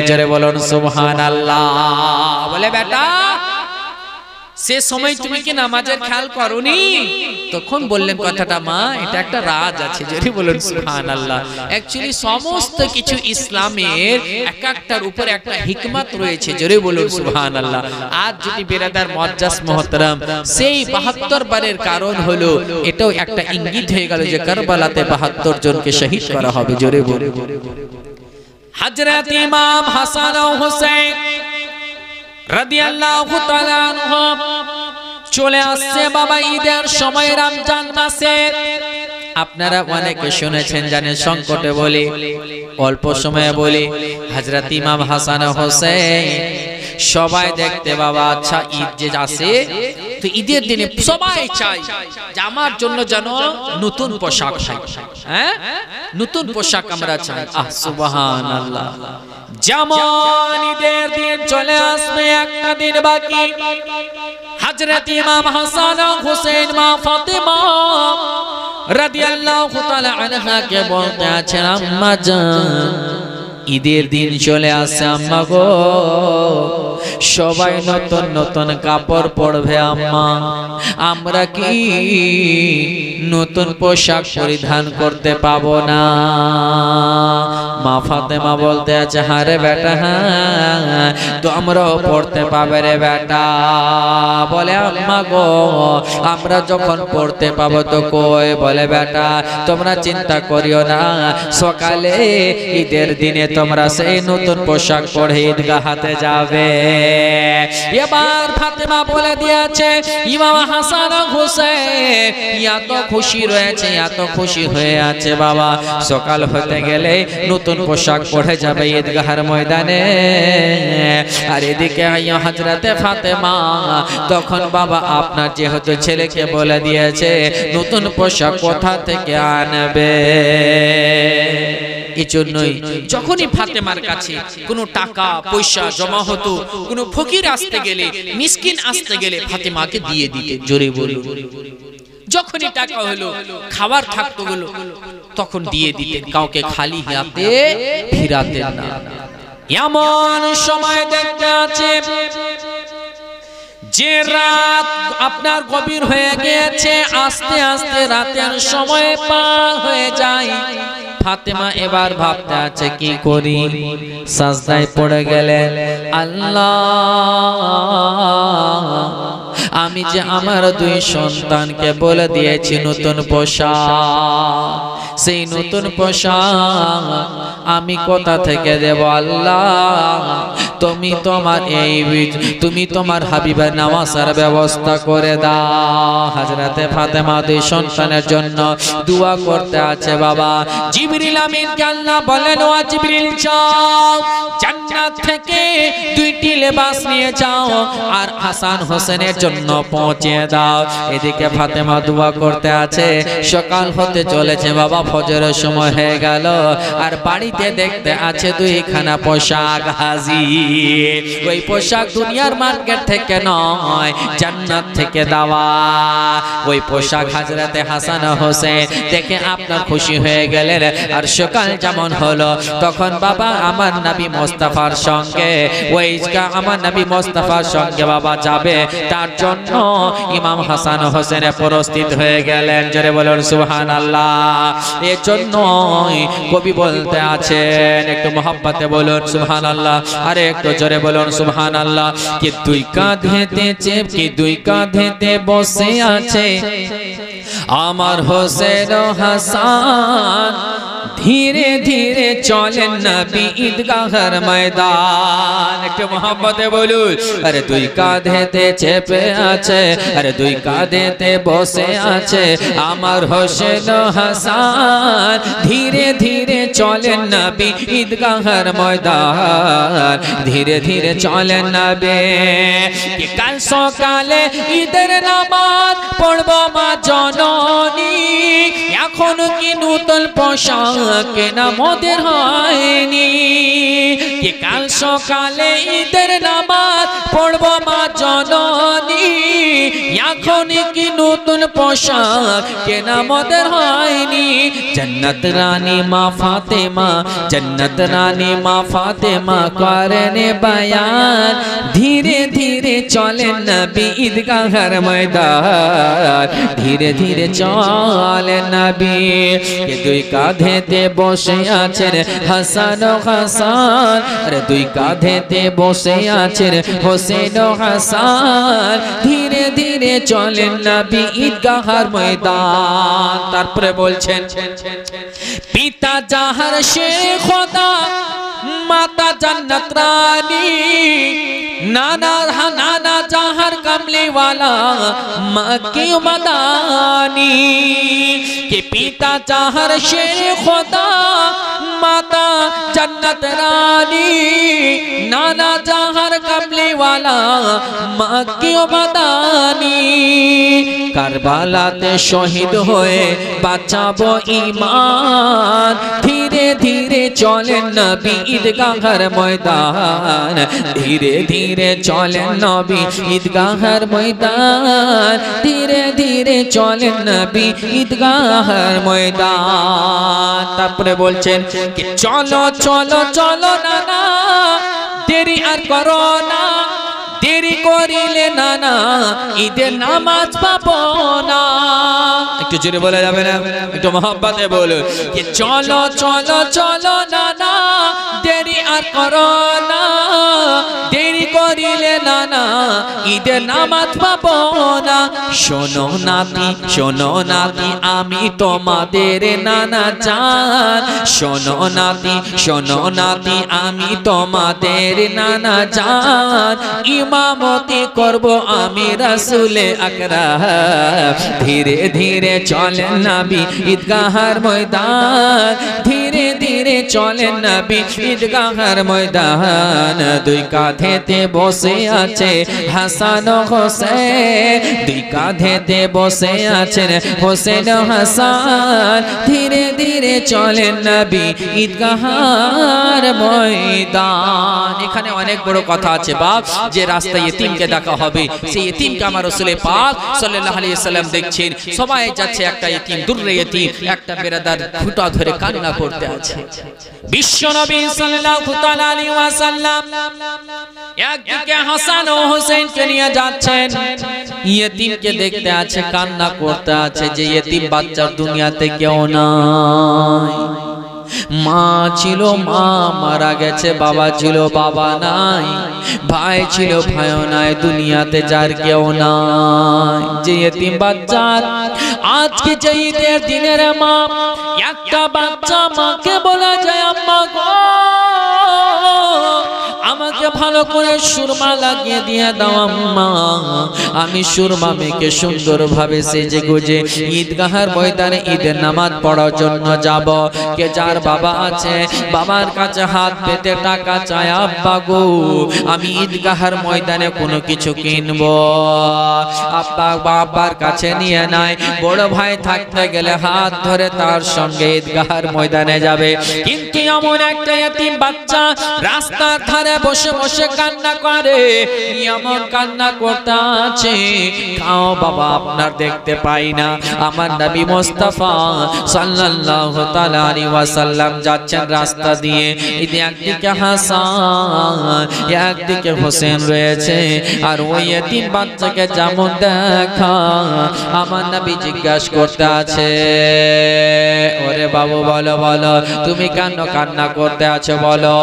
জোরে বলুন সুবহানাল্লাহ। বলে বেটা সে সময় তুমি কি নামাজের খেয়াল করোনি? তখন বললেন কথাটা মা এটা একটা রাজ আছে। জোরে বলুন সুবহানাল্লাহ। অ্যাকচুয়ালি সমস্ত কিছু ইসলামের এক একটার উপর একটা হিকমত রয়েছে। জোরে বলুন সুবহানাল্লাহ। আজ যদি বেরাদার মুআজ্জাজ মুহতারাম সেই ৭২ বারের কারণ হলো এটাও একটা ইঙ্গিত হয়ে গেল যে কারবালাতে ৭২ জনকে শহীদ করা হবে। জোরে বলুন। হযরত ইমাম হাসান ও হুসাইন রাদিয়াল্লাহু তাআলা আনহু চলে আসছে বাবা ঈদের সময় রমজান মাসে। আপনারা অনেকে শুনেছেন জানেন সংকটে বলে অল্প সময়ে বলে হযরত ইমাম হাসান ও হুসাইন সবাই দেখতে বাবা আচ্ছা ঈদ যে আসে তো ঈদের দিনে সবাই চায় যে আমার জন্য যেন নতুন পোশাক হয়। হ্যাঁ নতুন পোশাক আমরা চাই। সুবহানাল্লাহ। যেমন ঈদের দিন চলে আসবে একটা দিন বাকি হযরত ইমাম হাসান ও হুসাইন মা ফাতেমা রাদিয়াল্লাহু তাআলা আনহা কে বলতে আছেন আম্মা জান ঈদের দিন চলে আসছে আম্মা গো সবাই নতুন নতুন কাপড় পরবে আম্মা আমরা কি নতুন পোশাক পরিধান করতে পাবো না? মা ফাতেমা বলতে আছে হ্যাঁ রে বেটা হ্যাঁ তো আমরাও পড়তে পাবে রে বেটা। বলে আম্মা গো আমরা যখন পড়তে পাবো তো কই? বলে বেটা তোমরা চিন্তা করিও না সকালে ঈদের দিনে তোমরা সেই নতুন পোশাক পরে ঈদগাহতে যাবে। এবার ফাতেমা বলে দিয়েছে ইমাম হাসান ও হুসাইন এত খুশি রয়েছে এত খুশি হয়ে আছে বাবা সকাল হতে গেলে নতুন পোশাক পরে যাবে ঈদগাহের ময়দানে। আর এদিকে হযরতে ফাতেমা তখন বাবা আপনার যেহেতু ছেলেকে বলে দিয়েছে নতুন পোশাক কোথা থেকে আনবে এজন্যই যখনই ফাতেমার কাছে কোনো টাকা পয়সা জমা হতো কোনো ফকির আসতে গেলে মিসকিন আসতে গেলে ফাতেমাকে দিয়ে দিতে। জোরে বলুন। যখনই টাকা হলো খাবার থাকতো গুলো তখন দিয়ে দিতেন কাউকে খালি হাতে ফিরাতেন না। এমন সময় দেখতে আছে যে রাত আপনার গভীর হয়ে গিয়েছে আস্তে আস্তে রাতের সময় পার হয়ে যায়। ফাতেমা এবার ভাবতে আছে কি করি সাজদায় পড়ে গেলেন আল্লাহ আমি যে আমার দুই সন্তানকে বলে দিয়েছি নতুন পোশাক সেই নতুন পোশাক আমি কোথা থেকে দেব আল্লাহ তুমি তোমার হাবিবের নামাজের ব্যবস্থা করে দাও। হযরতে ফাতেমা দুই সন্তানের জন্য দোয়া করতে আছে বাবা। জিবরিল আমিনকে আল্লাহ বলেন ও জিবরিল যাও জান্নাত থেকে দুইটি লেবাস নিয়ে যাও আর হাসান হোসেনের জন্য পৌঁছে দাও। এদিকে ফাতেমা দোয়া করতে আছে সকাল হতে চলেছে বাবা ফজরের সময় হয়ে গেল আর বাড়িতে দেখতে আছে দুইখানা পোশাক হাজির। ওই পোশাক দুনিয়ার মার্কেট থেকে নয় জান্নাত থেকে দেওয়া। ওই পোশাক হযরতে হাসান হোসেন দেখে আপনার খুশি হয়ে গেলেন। আর সকাল যেমন হলো তখন বাবা আমার নবী মুস্তাফার সঙ্গে আমার নবী মুস্তাফার সঙ্গে বাবা যাবে তার জন্য ইমাম হাসান হোসেন প্রস্তুত হয়ে গেলেন। জোরে বলুন সুবহানাল্লাহ। এর জন্য কবি বলতে আছেন একটু মহব্বতে বলুন সুবহানাল্লাহ। আরে একটু জোরে বলুন সুবহানাল্লাহ। কি দুই কাঁধেতে চেপে দুই কাঁধেতে বসে আছে আমার হোসেন ও হাসান ধীরে ধীরে চলেন নবী ঈদগাহের ময়দান। একটু মহব্বতে বলুন। আরে দুই কাঁধেতে চেপে আছে আরে দুই কাঁধেতে বসে আছে আমার হোসেন ও হাসান ধীরে ধীরে চলেন নবী ঈদগাহের ময়দান ধীরে ধীরে চলেন নবী। কাল সকালে ঈদের নামাজ পড়ব মা জননী এখন কি নতুন পোশাক কেনা মোদের হয়নি কি কাল সকালে ঈদের নামাজ পড়ব মা জননী এখন কি নতুন পোশাক কেনা মোদের হয়নি জন্নত রানী মা ফাতেমা जन्नत रानी माँ फातिमा करने बयान धीरे धीरे चले नबी ईदगाहर मैदान धीरे धीरे चले नबी ये दुई काँधेते बसे आछेन हासान ओ हासान अरे दुई काँधेते बसे आछेन होसेन ओ हासान धीरे धीरे चले नबी ईदगाहर मैदान तारपरे बोलছেন पिता जाहर शेख खुदा माता जन्नत रानी नाना नाना जहर कमली वाला मक्की मदानी के पिता जहर शेख खुदा माता जन्नत रानी नाना जहर कमली वाला मक्की मदानी करबलाते शहीद होए बचाबो ईमान धीरे धीरे चले नबी ईदगाहर मैदान धीरे धीरे चले नबी ईदगाहर मैदान धीरे धीरे चले नबी ईदगाहर मैदान तारपरे बोलছেন कि चलो चलो चलो नाना देरी আর করো না देरी करिले नाना ईদের नामाज पाबो ना একটু জোরে বলা যাবে না একটু মহব্বতে বলো कि चलो चलो चलो नाना देरी আর করো না देरी करिले नाना ईদের नामाज पाबो ना শোনো নাতি আমি তোমাদের নানা জান শোনো নাতি আমি তোমাদের নানা জান इमामती करबो आमी रसूले अकरम धीरे धीरे चले नबी ईदगाहर मैदान धीरे धीरे चले नबी ईदगाहर मैदान दुई काँधेते बसे आछे हासान ओ होसेन दुई काँधेते बसे आछेन होसेन ओ हासान धीरे धीरे चले नबी ईदगाहर मैदान এখানে অনেক বড় কথা আছে বাপ যে রাস্তায় ইতিমকে দেখা হবে সেই ইতিমকে আমার রাসূল পাক সাল্লাল্লাহু আলাইহি সাল্লাম দেখছেন সবাই যাচ্ছে একটা ইতিম দূরে ইতিম একটা বেরাদার ফুটা ধরে কান্না করতে আছে বিশ্ব নবী সাল্লাল্লাহু তাআলা আলাইহি ওয়াসাল্লাম একদিকে হাসান ও হোসেনকে নিয়ে যাচ্ছেন ইতিমকে দেখতে আছে কান্না করতে আছে যে ইতিম বাচ্চা দুনিয়াতে কেউ নাই মা ছিল মা মারা গেছে বাবা ছিল বাবা নাই ভাই ছিল ভাইও নাই দুনিয়াতে যার কেউ নাই যে ইতিম বাচ্চা আজকে যে ঈদের দিনের মা একটা বাচ্চা মাকে বলা যায় আম্মা গো আমাকে ভালো করে সুরমা লাগিয়ে দিয়ে দাও আম্মা আমি সুরমা মেখে সুন্দরভাবে সেজে গুজে ঈদগাহর ময়দানে ঈদের নামাজ পড়ার জন্য যাব কে যার বাবা আছে বাবার কাছে হাত পেতে টাকা চায় আব্বা গো আমি ঈদগাহর ময়দানে কোনো কিছু কিনবো আব্বা বাবার কাছে নিয়ে নাই বড় ভাই থাকতে গেলে হাত ধরে তার সঙ্গে ঈদগাহর ময়দানে যাবে কিন্তু এমন একটা ইতিম বাচ্চা রাস্তার ধারে বসে বসে কান্না করে এমন কান্না করতে আছে খাও বাবা আপনার দেখতে পাই না আমার নবী মুস্তাফা সাল্লাল্লাহু তাআলা আলাইহি ওয়াসাল্লাম যাচ্ছেন রাস্তা দিয়ে একদিকে হাসান একদিকে হোসেন রয়েছে আর ওই ইতিম বাচ্চাকে যেমন দেখা আমার নবী জিজ্ঞাসা করতে আছে ওরে বাবু বলো বলো তুমি কেন কান্না করতে আছো বলো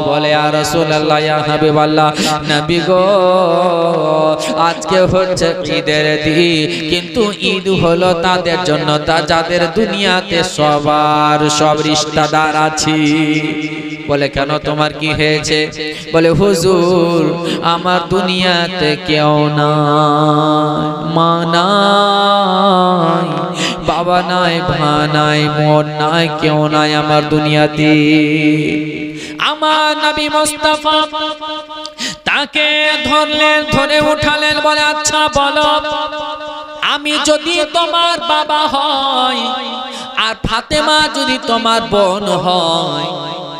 বলে আর রাসূলুল্লাহ ইয়া হাবিবাল্লাহ নবী গো আজকে হচ্ছে ঈদের দিন কিন্তু ঈদ হলো তাদের জন্য যাদের দুনিয়াতে সবার সব রিশতেদার আছে বলে কেন তোমার কি হয়েছে বলে হুজুর আমার দুনিয়াতে কেউ নাই মা নাই বাবা নাই ভাই নাই বোন নাই কেউ নাই আমার দুনিয়াতে আমার নবী মুস্তাফা তাকে ধরলেন ধরে উঠালেন বলে আচ্ছা বলো আমি যদি তোমার বাবা হই আর ফাতেমা যদি তোমার বোন হয়,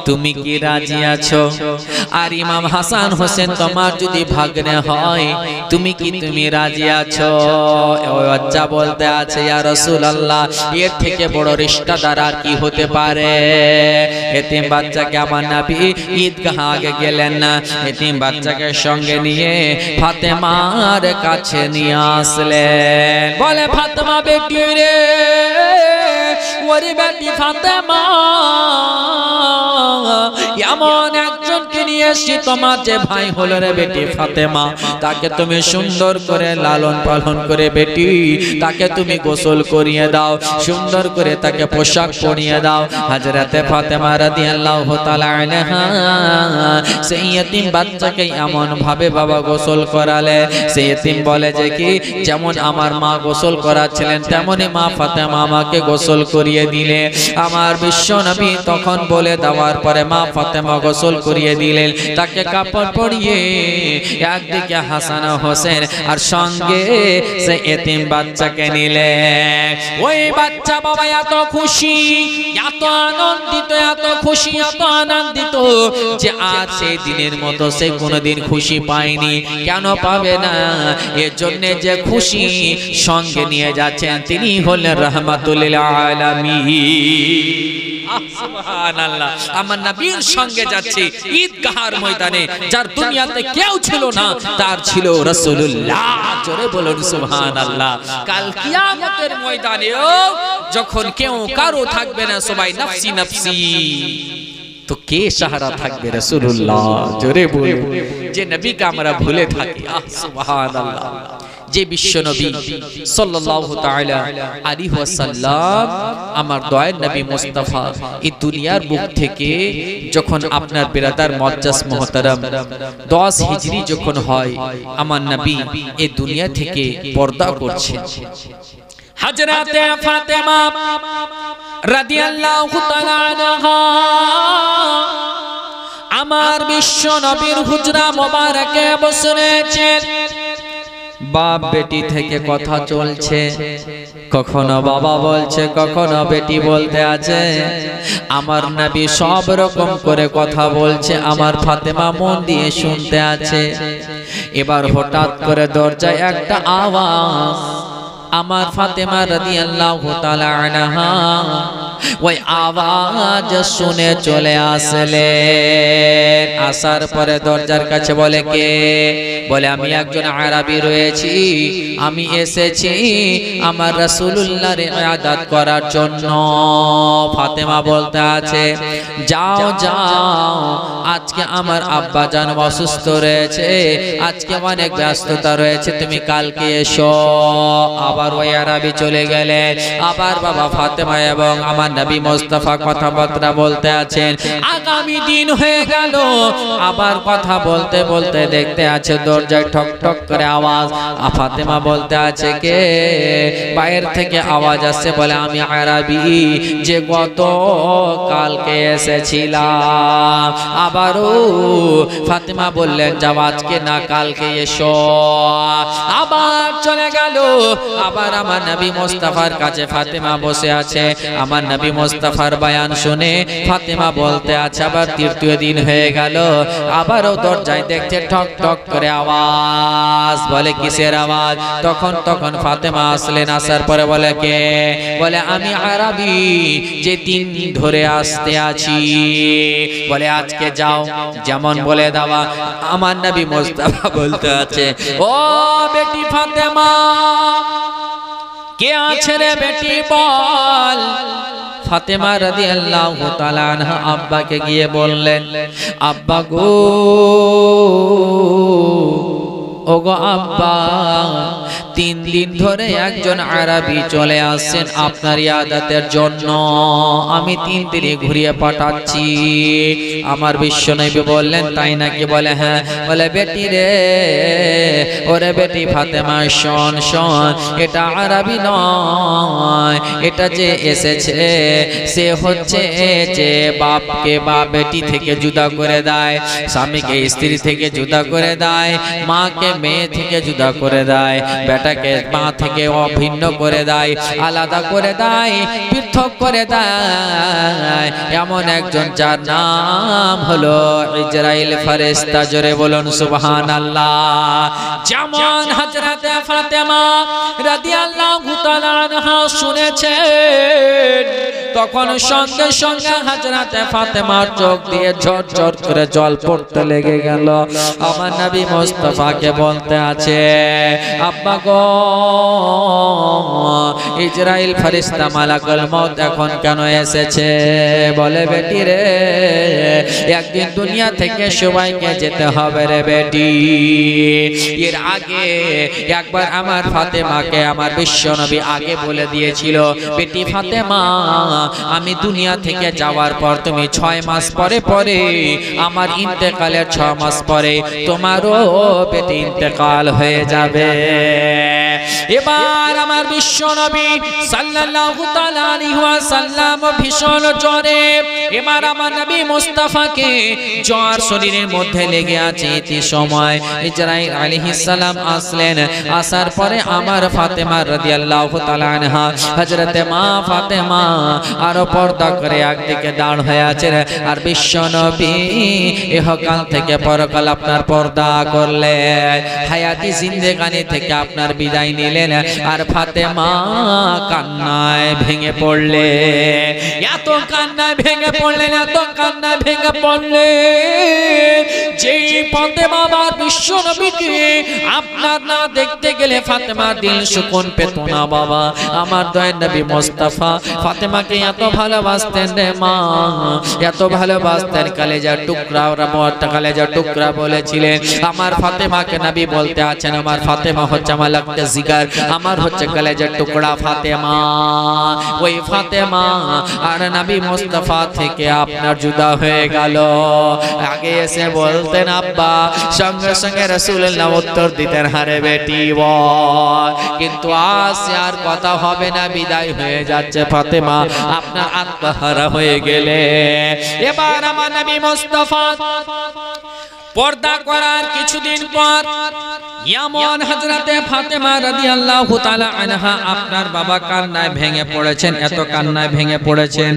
তুমি কি রাজি আছো? আর ইমাম হাসান হোসেন তোমার যদি ভাগ্নে হয়, তুমি রাজি আছো? ওই বাচ্চা বলতে আছে, ইয়া রাসূলুল্লাহ, এর থেকে বড় রিশতাদার আর কি হতে পারে? এতিম বাচ্চাকে আমার নবী ঈদগাহ আগে গেলেন না, এতিম বাচ্চাকে সঙ্গে নিয়ে ফাতেমার কাছে নিয়ে আসলেন। বলে, ফাতেমা বেটি রে, ওরে বেটি ফাতেমা, এমন একজনকে নিয়ে এসেছি, তোমার যে ভাই হলো রে বেটি ফাতেমা, তাকে তুমি সুন্দর করে লালন পালন করে বেটি তাকে তুমি গোসল করিয়ে দাও, সুন্দর করে তাকে পোশাক পরিয়ে দাও। হযরতে ফাতেমা রাদিয়াল্লাহু তাআলা আনহা সেই ইতিম বাচ্চাকে এমন ভাবে বাবা গোসল করালে, সেই ইতিম বলে যে কি, যেমন আমার মা গোসল করাচ্ছিলেন তেমনি মা ফাতেমা আমাকে গোসল করিয়ে দিলে। আমার বিশ্ব নবী তখন বলে দেওয়ার পরে মা ফাতেমা গোসল করিয়ে দিলেন, তাকে কাপড় পরিয়ে একদিকে হাসান হোসেন আর সঙ্গে সে এতিম বাচ্চাকে নিলে। ওই বাচ্চা বাবা এত খুশি, এত আনন্দিত, এত খুশি, এত আনন্দিত যে আজ সেই দিনের মতো সে কোনোদিন খুশি পায়নি। কেন পাবে না? এর জন্য যে খুশি সঙ্গে নিয়ে যাচ্ছেন তিনি হলেন রাহমাতুল লিল আলামিন। সুবহানাল্লাহ, আমার নবীর সঙ্গে যাচ্ছে ঈদগাহর ময়দানে, যার দুনিয়াতে কেউ ছিল না তার ছিল রাসূলুল্লাহ। জোরে বলুন সুবহানাল্লাহ। কাল কিয়ামতের ময়দানেও যখন কেউ কারো থাকবে না, সবাই নফসি নফসি, তো কে সাহারা থাকবে? রাসূলুল্লাহ। জোরে বলুন। যে নবীকে আমরা ভুলে থাকি, সুবহানাল্লাহ, যে বিশ্ব নবী সাল্লাল্লাহু তাআলা আলাইহি ওয়াসাল্লাম আমার দয়ার নবী মুস্তাফা এই দুনিয়ার বুক থেকে যখন আপনার বিরাদার মুআজ্জাজ মুহতারাম 10 হিজরি যখন হয়, আমার নবী এই দুনিয়া থেকে পর্দা করছেন। হযরতে ফাতেমা রাদিয়াল্লাহু তাআলা আনহা আমার বিশ্ব নবীর হুজরা মোবারকে বসেছেন। বাপ বেটি থেকে কথা চলছে, কখনো বাবা বলছে, কখনো বেটি বলতে আছে। আমার নবী সব রকম করে কথা বলছে, আমার ফাতেমা মন দিয়ে শুনতে আছে। এবার হঠাৎ করে দরজায় একটা আওয়াজ, আমার ফাতেমা রাদিয়াল্লাহু তাআলা আনহা ওই আওয়াজ শুনে চলে আসলেন। আসার পরে দরজার কাছে বলে, কে? বলে, আমি একজন আরবি রয়েছি, আমি এসেছি আমার রাসূলুল্লাহর ইবাদত করার জন্য। ফাতেমা বলতে আছে, যাও যাও, আজকে আমার আব্বা জান অসুস্থ রয়েছে, আজকে অনেক ব্যস্ততা রয়েছে, তুমি কালকে এসো। আবার ওই আরবি চলে গেলেন। আবার বাবা ফাতেমা এবং আমার নবী মুস্তাফা কথাবার্তা বলতে আছেন। আগামী দিন হয়ে গেল, আবার কথা বলতে বলতে দেখতে আছে দরজায় ঠক ঠক করে আওয়াজ। ফাতেমা বলতে আছে, কে? বাইরে থেকে আওয়াজ আসছে। বলে, আমি আরবি যে গত কালকে এসেছিলাম। আবারও ফাতেমা বললেন, যাও আজকে না কালকে এসো। আবার চলে গেল। আবার আমার নবী মুস্তাফার কাছে ফাতেমা বসে আছে। আমার নবী মুস্তাফার বয়ান শুনে ফাতেমা বলতে আছে, আবার তৃতীয় দিন হয়ে গেল, আবারও দরজায় দেখছে ঠক ঠক করে আওয়াজ। বলে, কিসের আওয়াজ? তখন ফাতেমা আসলেন। আসার পরে বলে, কে? বলে, আমি আরবি যে 3 দিন ধরে আসতে আছি। বলে, আজকে যাও, যেমন বলে দেওয়া। আমার নবী মুস্তাফা বলতে আছে, ও বেটি ফাতেমা, কে আছে রে বেটি বল। ফাতেমা রাদিয়াল্লাহু তাআলা আনহা আব্বাকে গিয়ে বললেন, আব্বা গো, ওগো আব্বা, 3 দিন ধরে একজন আরবি চলে আসছেন আপনার ইবাদতের জন্য, আমি 3 দিনে ঘুরিয়ে পাঠাচ্ছি। আমার বিশ্বনবী বললেন, তাই নাকি? বলে, হ্যাঁ। বলে, বেটি রে, ওরে বেটি ফাতেমা, শোন শোন, এটা আরবি নয়, এটা যে এসেছে সে হচ্ছে যে বাপকে বাপ বেটি থেকে জুদা করে দেয়, স্বামীকে স্ত্রী থেকে জুদা করে দেয়, মাকে মেয়ে থেকে জুদা করে দেয়। বেটা বেটাকে মা থেকে অভিন্ন করে দেয়, আলাদা করে দেয়, পৃথক করে দেয় এমন একজন যার নাম হলো ইসরাইল ফেরেশতা। জোরে বলুন সুবহানাল্লাহ। যেমন হযরতে ফাতেমা রাদিয়াল্লাহু তাআলা আনহা শুনেছেন, তখন সঙ্গে সঙ্গে হযরতে ফাতেমার চোখ দিয়ে ঝরঝর করে জল পড়তে লেগে গেল। আমার নবী মুস্তাফাকে বলতে আছে, আব্বা গো, ইসরাইল ফেরেশতা মালাকুল মউত এখন কেন এসেছে? বলে, বেটি রে, একদিন দুনিয়া থেকে সবাইকে যেতে হবে রে বেটি। এর আগে একবার আমার ফাতেমাকে আমার বিশ্বনবী আগে বলে দিয়েছিল, বেটি ফাতেমা, আমি দুনিয়া থেকে যাওয়ার পর তুমি 6 মাস পরে পরে, আমার ইন্তেকালের 6 মাস পরে তোমারও বেটি ইন্তেকাল হয়ে যাবে। এবার আমার বিশ্বনবী সাল্লাল্লাহু তাআলা আলাইহি ওয়াসাল্লাম ভীষণ জ্বরে, এবার আমার নবী মুস্তাফাকে জ্বর শরীরের মধ্যে লেগে আছে। এই সময় ইসরাইল আলাইহিস সালাম আসলেন। আসার পরে আমার ফাতেমা রাদিয়াল্লাহু তাআলা আনহা, হযরতে মা ফাতেমা আর পর্দা করে একদিকে দাঁড় হয়ে আছেন, আর বিশ্বনবী ইহকাল থেকে পরকাল আপনার পর্দা করলেন, হায়াতি জিন্দেগানি থেকে আপনার বিদায় নিলেন। আর ফাতেমা কান্নায় ভেঙে পড়লে, এত কান্নায় ভেঙে পড়লেন, এত কান্নায় ভেঙে পড়লেন, যেই ফাতেমা আমার বিশ্বনবীকে আপনার না দেখতে গেলে ফাতেমা দিল সুকুন পেত না। বাবা, আমার দয়ার নবী মুস্তাফা ফাতেমাকে এত ভালোবাসতেন রে মা, এত ভালোবাসতেন, কলেজার টুকরা, ওরা মোটা কলেজার টুকরা বলেছিলেন। আমার ফাতেমাকে নবী বলতে আছেন, আমার ফাতেমা হচ্ছে আমার লাগতে জিগার, আমার হচ্ছে কলেজার টুকরা ফাতেমা। ওই ফাতেমা আর নবী মুস্তাফা থেকে আপনার জুদা হয়ে গেল। আগে এসে বলতেন আব্বা, সঙ্গে সঙ্গে রাসূলুল্লাহ উত্তর দিতেন, হারে বেটি বল। কিন্তু আজ আর কথা হবে না, বিদায় হয়ে যাচ্ছে ফাতেমা, আপনার আত্মহারা হয়ে গেলে। এবার আমার নবী মুস্তাফা পর্দা করার কিছুদিন পর এমন হযরতে ফাতেমা রাদিয়াল্লাহু তাআলা আনহা আপনার বাবা কান্নায় ভেঙে পড়েছেন, এত কান্নায় ভেঙে পড়েছেন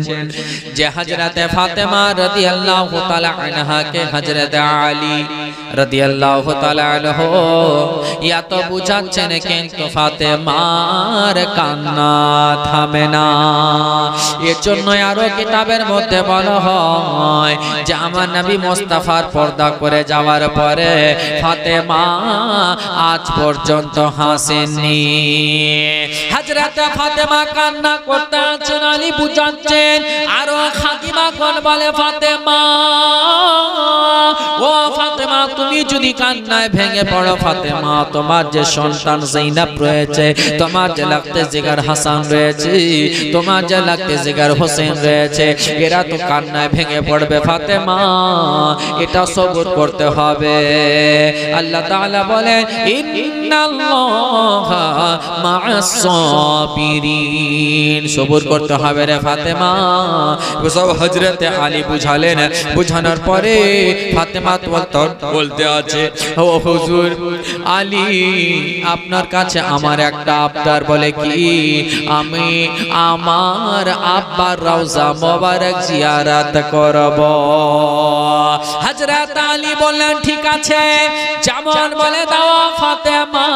যে হযরতে ফাতেমা রাদিয়াল্লাহু তাআলা আনহাকে হযরতে আলী রাদিয়াল্লাহু তাআলা আনহু এত বুঝাচ্ছেন, কিন্তু ফাতেমার কান্না থামে না। এর জন্য আরো কিতাবের মধ্যে বলা হয় যে আমার নবী মুস্তাফার পর্দা করে যাওয়ার পরে ফাতেমা আজ পর্যন্ত হাসেননি। হযরত ফাতেমা কান্না করতে আছেন, আলী বুঝাচ্ছেন, আরো খাদিমা কোন বলে, ফাতেমা ও ফাতেমা, তুমি যদি কান্নায় ভেঙে পড়ো, ফাতেমা তোমার যে সন্তান যায়েনব রয়েছে, তোমার যে লাগতে জিগার হাসান রয়েছে, তোমার যে লাগতে জিগার হোসেন রয়েছে, এরা তো কান্নায় ভেঙে পড়বে ফাতেমা, এটা সবর করতে হবে। আল্লাহ তাআলা বলেন, ইন্নাল্লাহা মা'আস সাবিরিন, সবর করতে হবে রে ফাতেমা। সব হযরতে আলী বুঝালেন, বুঝানোর পরে ফাতেমা বলতে আছে, ও হুজুর আলী, আপনার কাছে আমার একটা আবদার। বলে কি? আমি আমার আব্বার রওজা মোবারক জিয়ারত করব। হযরত আলী বললেন, ঠিক আছে, যেমন বলে দাও ফাতেমা।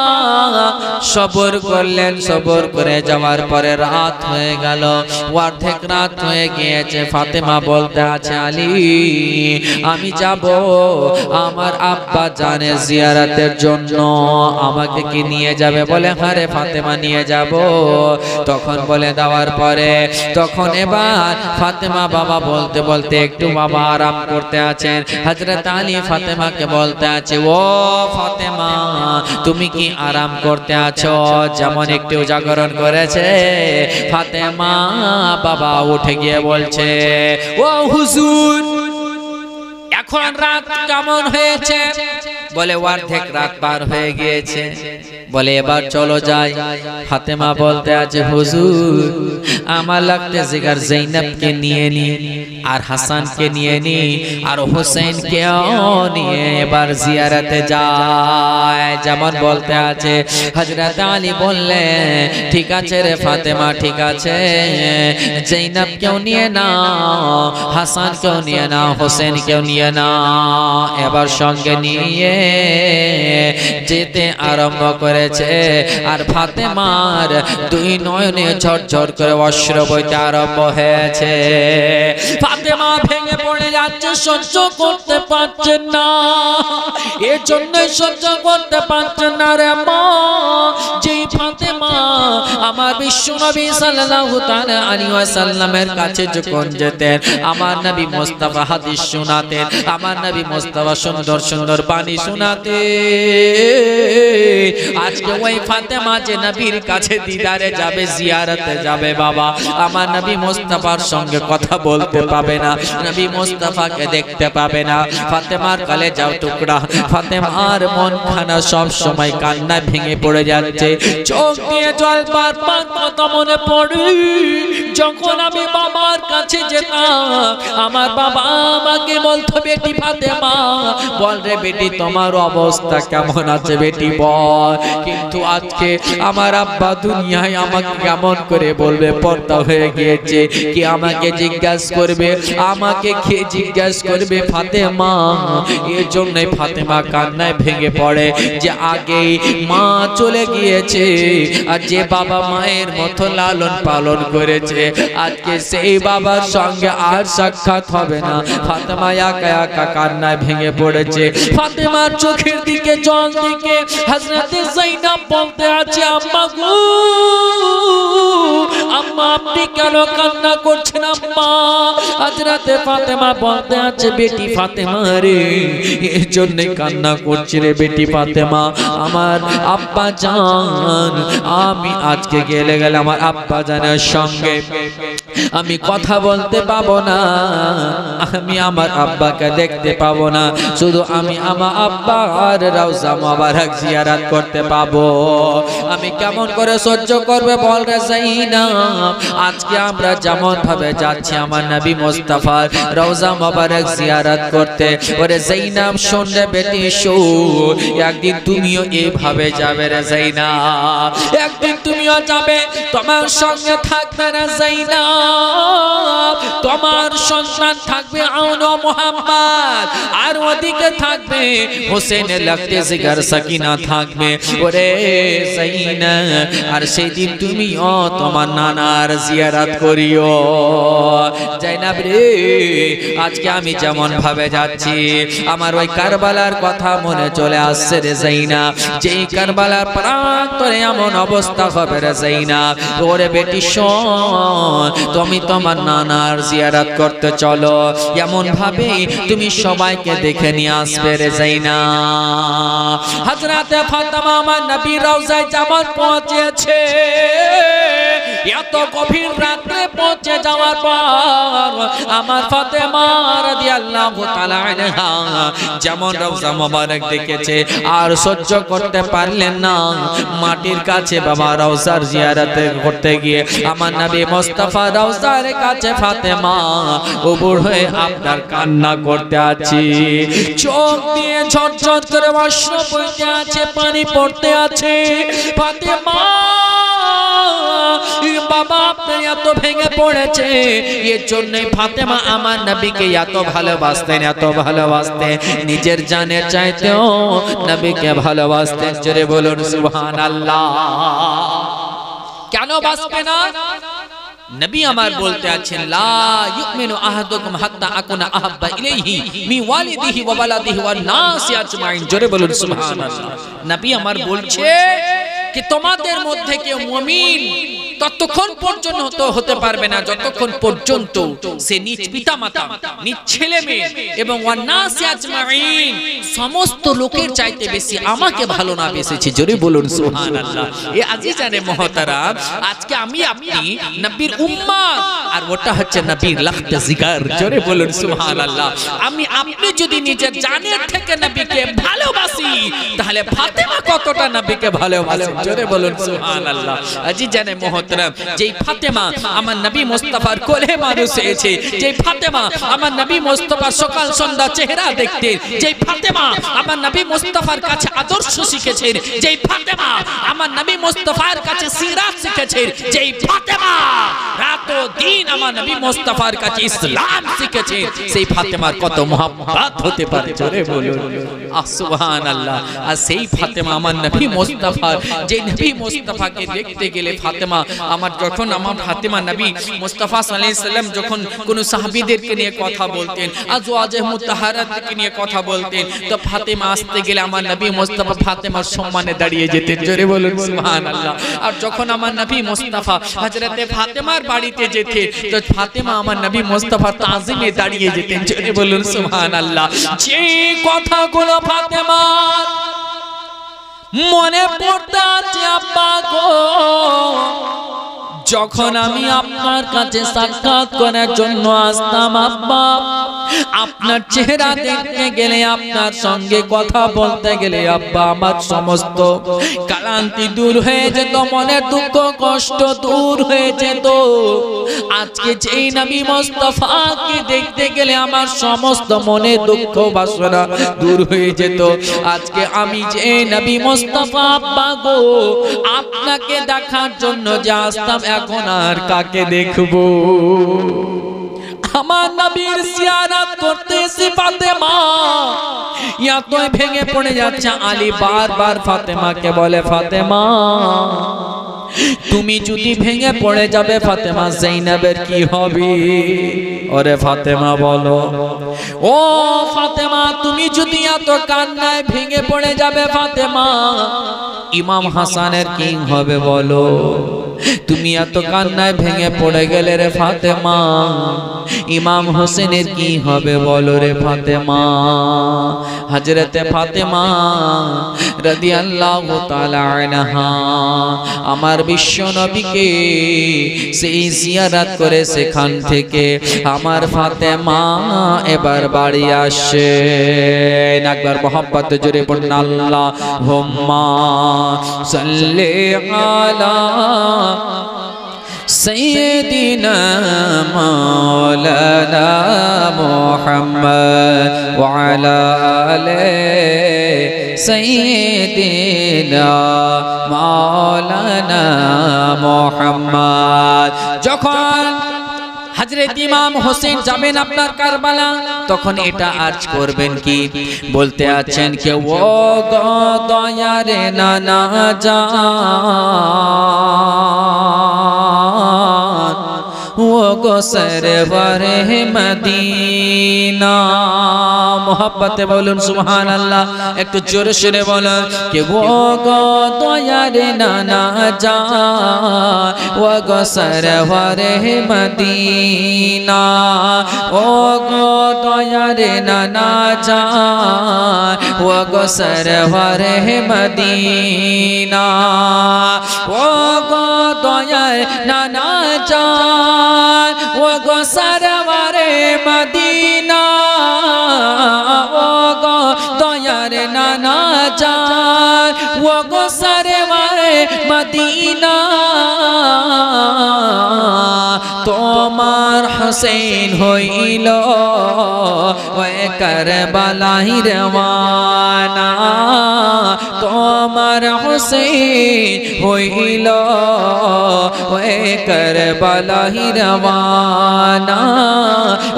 সবর করলেন, সবর করে যাওয়ার পরে রাত হয়ে গেল, অর্ধেক রাত হয়ে গিয়েছে। ফাতেমা বলতে আছে, আলী আমি যাব আমার আব্বা জানের জিয়ারতের জন্য, আমাকে কি নিয়ে যাবে? বলে, হ্যাঁ রে ফাতেমা, নিয়ে যাব। তখন বলে দেওয়ার পরে তখন এবার ফাতেমা বাবা বলতে বলতে একটু বাবা আরাম করতে আছেন। হযরত আলী ফাতেমাকে বলতে আছে, ও ফাতেমা, তুমি কি আরাম করতে আছো? যেমন একটু জাগরণ করেছে, ফাতেমা বাবা উঠে গিয়ে বলছে, ও হুজুর, এখন রাত কেমন হয়েছে? বলে, অর্ধেক রাত পার হয়ে গিয়েছে। বলে, এবার চলো যাই। ফাতেমা বলতে আছে, হুজুর আমার লাগতে জিগার যায়েনবকে নিয়ে নি, আর হাসানকে নিয়ে নি আর হোসেনকেও নিয়ে এবার জিয়ারতে যায়। যেমন বলতে আছে হযরত আলী বললেন ঠিক আছে রে ফাতেমা, ঠিক আছে, জৈনবকেও নিয়ে নাও, হাসানকেও নিয়ে নাও, হোসেনকেও নিয়ে নাও। এবার সঙ্গে নিয়ে যেতে আরম্ভ করেছে আর ফাতেমার দুই নয়নে ঝরঝর করে অশ্রু বইতে আরম্ভ হয়েছে। ফাতেমা ভেঙে পড়ে যাচ্ছে, সহ্য করতে পারছেন না, এর জন্য সহ্য করতে পারছেন না রে মা। যেই ফাতেমা আমার বিশ্বনবী সাল্লাল্লাহু তাআলা আলাইহি ওয়াসাল্লামের কাছে যখন যেতেন, আমার নবী মুস্তাফা হাদিস শোনাতেন, আমার নবী মুস্তাফা সুন্দর সুন্দর বাণী শোনাতেন। আজকে ওই ফাতেমা যে নবীর কাছে দিদারে যাবে, জিয়ারতে যাবে বাবা, আমার নবী মুস্তাফার সঙ্গে কথা বলতে পাবে না, নবী মুস্তাফাকে দেখতে পাবে না। ফাতেমার কলেজাও টুকরা, ফাতেমার মনখানা সব সময় কান্নায় ভেঙে পড়ে যাচ্ছে, চোখ দিয়ে জল বারবার কথা মনে পড়ে। যখন আমি বাবার কাছে যেতাম, আমার বাবা আমাকে বলতো বেটি ফাতেমা বল রে বেটি তোমার অবস্থা কেমন আছে বেটি বল। কিন্তু আজকে আমার আব্বা দুনিয়ায় আমাকে কেমন করে বলবে, পর্দা হয়ে গিয়েছে, কি আমাকে জিজ্ঞাসা করবে, আমাকে কে জিজ্ঞাসা করবে ফাতেমা। এর জন্যই ফাতেমা কান্নায় ভেঙে পড়ে যে আগেই মা চলে গিয়েছে, আর যে বাবা মায়ের মতো লালন পালন করেছে আজকে সেই বাবার সঙ্গে আর সাক্ষাৎ হবে না। ফাতেমা একা একা কান্নায় ভেঙে পড়েছে। ফাতেমার চোখের দিকে জল দিকে হযরত যায়েনব বলতে আছে আম্মা গো, আম্মা আপনি কেন কান্না করছেন আম্মা? হযরত ফাতেমা বলতে আছে বেটি ফাতেমা রে, এর জন্য কান্না করছি রে বেটি ফাতেমা, আমার আব্বা জান, আমি আজকে গেলে আমার আব্বা জানের সঙ্গে আমি কথা বলতে পাবো না, আমি আমার আব্বাকে দেখতে পাবো না, শুধু আমি আমার আব্বার রওজা মোবারক জিয়ারত করতে পাবো। আমি কেমন করে সহ্য করবে বল রে যায়েনব? আজকে আমরা যেমন ভাবে যাচ্ছি আমার নবী মুস্তাফার রওজা মোবারক জিয়ারত করতে, ওরে যায়েনব শোন রে বেটি শোন, একদিন তুমিও এইভাবে যাবে রে যায়েনব, একদিন তুমিও যাবে, তোমার সঙ্গে থাকবে রে যায়েনব, তোমার সন্তান থাকবে আউন মুহাম্মদ, আর ওদিকে থাকবে হোসেনের লাগতে জিগার সাকিনা থাকবে, ওরে যায়েনব, আর সেই দিন তুমিও তোমার নানার জিয়ারত করিও। যায়েনব রে, আজকে আমি যেমন ভাবে যাচ্ছি আমার ওই কারবালার কথা মনে চলে আসছে রে যায়েনব, যেই কারবালার প্রান্তরে এমন অবস্থা হবে রে যায়েনব, ওরে বেটি শোন, তুমি তোমার নানার জিয়ারত করতে চলো, এমন ভাবে তুমি সবাইকে দেখে নিয়ে আসবে রে যায়েনব। হযরত ফাতেমা আমার নবীর রওজায় যেমন পৌঁছেছে, এত গভীর রাতে পৌঁছে যাওয়ার পর আমার ফাতেমা রাদিয়াল্লাহু তাআলা আনহা যেমন রওজা মোবারক দেখেছে আর সহ্য করতে পারলেন না, মাটির কাছে বাবা রওজার জিয়ারত করতে গিয়ে আমার নবী মুস্তাফা রওজার কাছে ফাতেমা উবুর হয়ে আপনার কান্না করতে আছি, চোখ দিয়ে ঝরঝর করে অশ্রু পড়তে আছে, পানি পড়তে আছে। ফাতেমা বাবা আপনি এত ভেঙে পড়েছে, এর জন্য ফাতেমা আমার নবীকে এত ভালোবাসতেন, এত ভালোবাসতেন, নিজের জানের চাইতেও নবীকে ভালোবাসতেন। জোরে বলুন সুবহানাল্লাহ। কেন বাসবে না? নবী আমার বলতে আছেন লা ইউমিনু আহাদুকুম হাত্তা আকুনা আহাব্বা ইলাইহি মি ওয়ালিদিহি ওয়া ওয়ালাদিহি ওয়ান নাসি আজমাইন। জোরে বলুন সুবহানাল্লাহ। নবী আমার বলছে कि তোমাদের মধ্যে কেউ মুমিন ততক্ষণ পর্যন্ত হতে পারবে না যতক্ষণ পর্যন্ত সে নিজ পিতামাতা, নিজ ছেলে মেয়ে এবং ওয়ান্নাসি আজমাইন সমস্ত লোকের চাইতে বেশি আমাকে ভালো না বেসেছে। জোরে বলুন সুবহানাল্লাহ। এ আজিজানে মুহতারাম, আজকে আমি আপনি নবীর উম্মত আর ওটা হচ্ছে নবীর লাখতে জিগার। জোরে বলুন সুবহানাল্লাহ। আমি আপনি যদি নিজের জানের থেকে নবীকে ভালোবাসি তাহলে ফাতেমা কত কতটা নবীকে ভালোবাসেন, জোরে বলুন সুবহানাল্লাহ। আজি জানে মোহতরম, যেই ফাতেমা আমার নবী মুস্তাফার কোলে মানুষ হয়েছে, যেই ফাতেমা আমার নবী মুস্তাফা সকাল সন্ধ্যা চেহারা দেখতেন, যেই ফাতেমা আমার নবী মুস্তাফার কাছে আদর্শ শিখেছেন, যেই ফাতেমা আমার নবী মুস্তাফার কাছে সিরাত শিখেছেন, যেই ফাতেমা রাত ও দিন আমার নবী মুস্তাফার কাছে ইসলাম শিখেছেন, সেই ফাতেমার কত মহব্বত হতে পারে, জোরে বলুন সুবহানাল্লাহ। আর সেই ফাতেমা আমার নবী মুস্তাফা, যে নবী মুস্তাফাকে দেখতে গেলে ফাতেমা আমার, যখন আমার ফাতেমা নবী মুস্তাফা সাল্লাল্লাহু আলাইহি সাল্লাম যখন কোন সাহাবীদেরকে নিয়ে কথা বলতেন, আজওয়াজে মুতাহারাতকে নিয়ে কথা বলতেন, তো ফাতেমা আসতে গেলে আমার নবী মুস্তাফা ফাতেমার সম্মানে দাঁড়িয়ে যেতেন, জোরে বলুন সুবহানাল্লাহ। আর যখন আমার নবী মুস্তাফা হযরতে ফাতেমার বাড়িতে যেতেন, তো ফাতেমা আমার নবী মুস্তাফার তাজিমে দাঁড়িয়ে যেতেন, জোরে বলুন সুবহানাল্লাহ। যে কথাগুলো ফাতেমার মনে পড়তে আছে আব্বা গো, যখন আমি আপনার কাছে সাক্ষাৎ করার জন্য আসতাম আব্বা, আপনার চেহারা দেখতে গেলে, আপনার সঙ্গে কথা বলতে গেলে আব্বা আমার সমস্ত ক্লান্তি দূর হয়ে যেত, মনের দুঃখ কষ্ট দূর হয়ে যেত। আজকে যেই নবী মুস্তাফাকে দেখতে গেলে আমার সমস্ত মনের দুঃখ বাসনা দূর হয়ে যেত। আজকে আমি যে নবী মুস্তাফা আব্বা গো, আপনাকে দেখার জন্য যে আসতাম, এখন আর কাকে দেখবো? আমার নবীর জিয়ারত করতে এসে ফাতেমা এতই ভেঙে পড়ে যাচ্ছে। আলী বারবার ফাতেমাকে বলে, ফাতেমা তুমি যদি ভেঙে পড়ে যাবে ফাতেমা, যায়েনবের কি হবে? ওরে ফাতেমা বলো, ও ফাতেমা তুমি যদি এত কান্নায় ভেঙে পড়ে যাবে ফাতেমা, ইমাম হাসানের কি হবে বলো? তুমি এত কান্নায় ভেঙে পড়ে গেলে রে ফাতেমা, ইমাম হোসেনের কি হবে বলো রে ফাতেমা? হযরতে ফাতেমা রাদিয়াল্লাহু তাআলা আনহা আমার বিশ্ব নবীকে সেই জিয়ারত করে সেখান থেকে আমার ফাতেমা এবার বাড়ি আসে। একবার মোহাম্মত জোরে পড়ুন, আল্লাহুম্মা সাল্লি আলা سيدنا مولانا محمد وعلى آل سيدنا مولانا محمد। যখন হযরত ইমাম হোসেন যাবেন আপনার কারবালা, তখন এটা আজ করবেন কি? বলতে আছেন কে, ও গো দয়ারে নানা জান, ও গো সরওয়ারে মদিনা। মোহাব্বতে বলুন সুবহানাল্লাহ, একটু জোরে সুরে বলুন কে, ও গো দয়ারে নানা জান, ও গো সরওয়ারে মদিনা, ও গো দয়ারে নানা জান, ও গো সরওয়ারে মদিনা, ও গো দয়ার নানা জান, ও গো সরওয়ারে মদিনা, ও গো দয়ার নানা জান, ও গো সরওয়ারে মদিনা। তোমার হোসেন হইল ওই কারবালাই রওয়ানা, তোমার হোসেন হইল ওই কারবালাই রওয়ানা,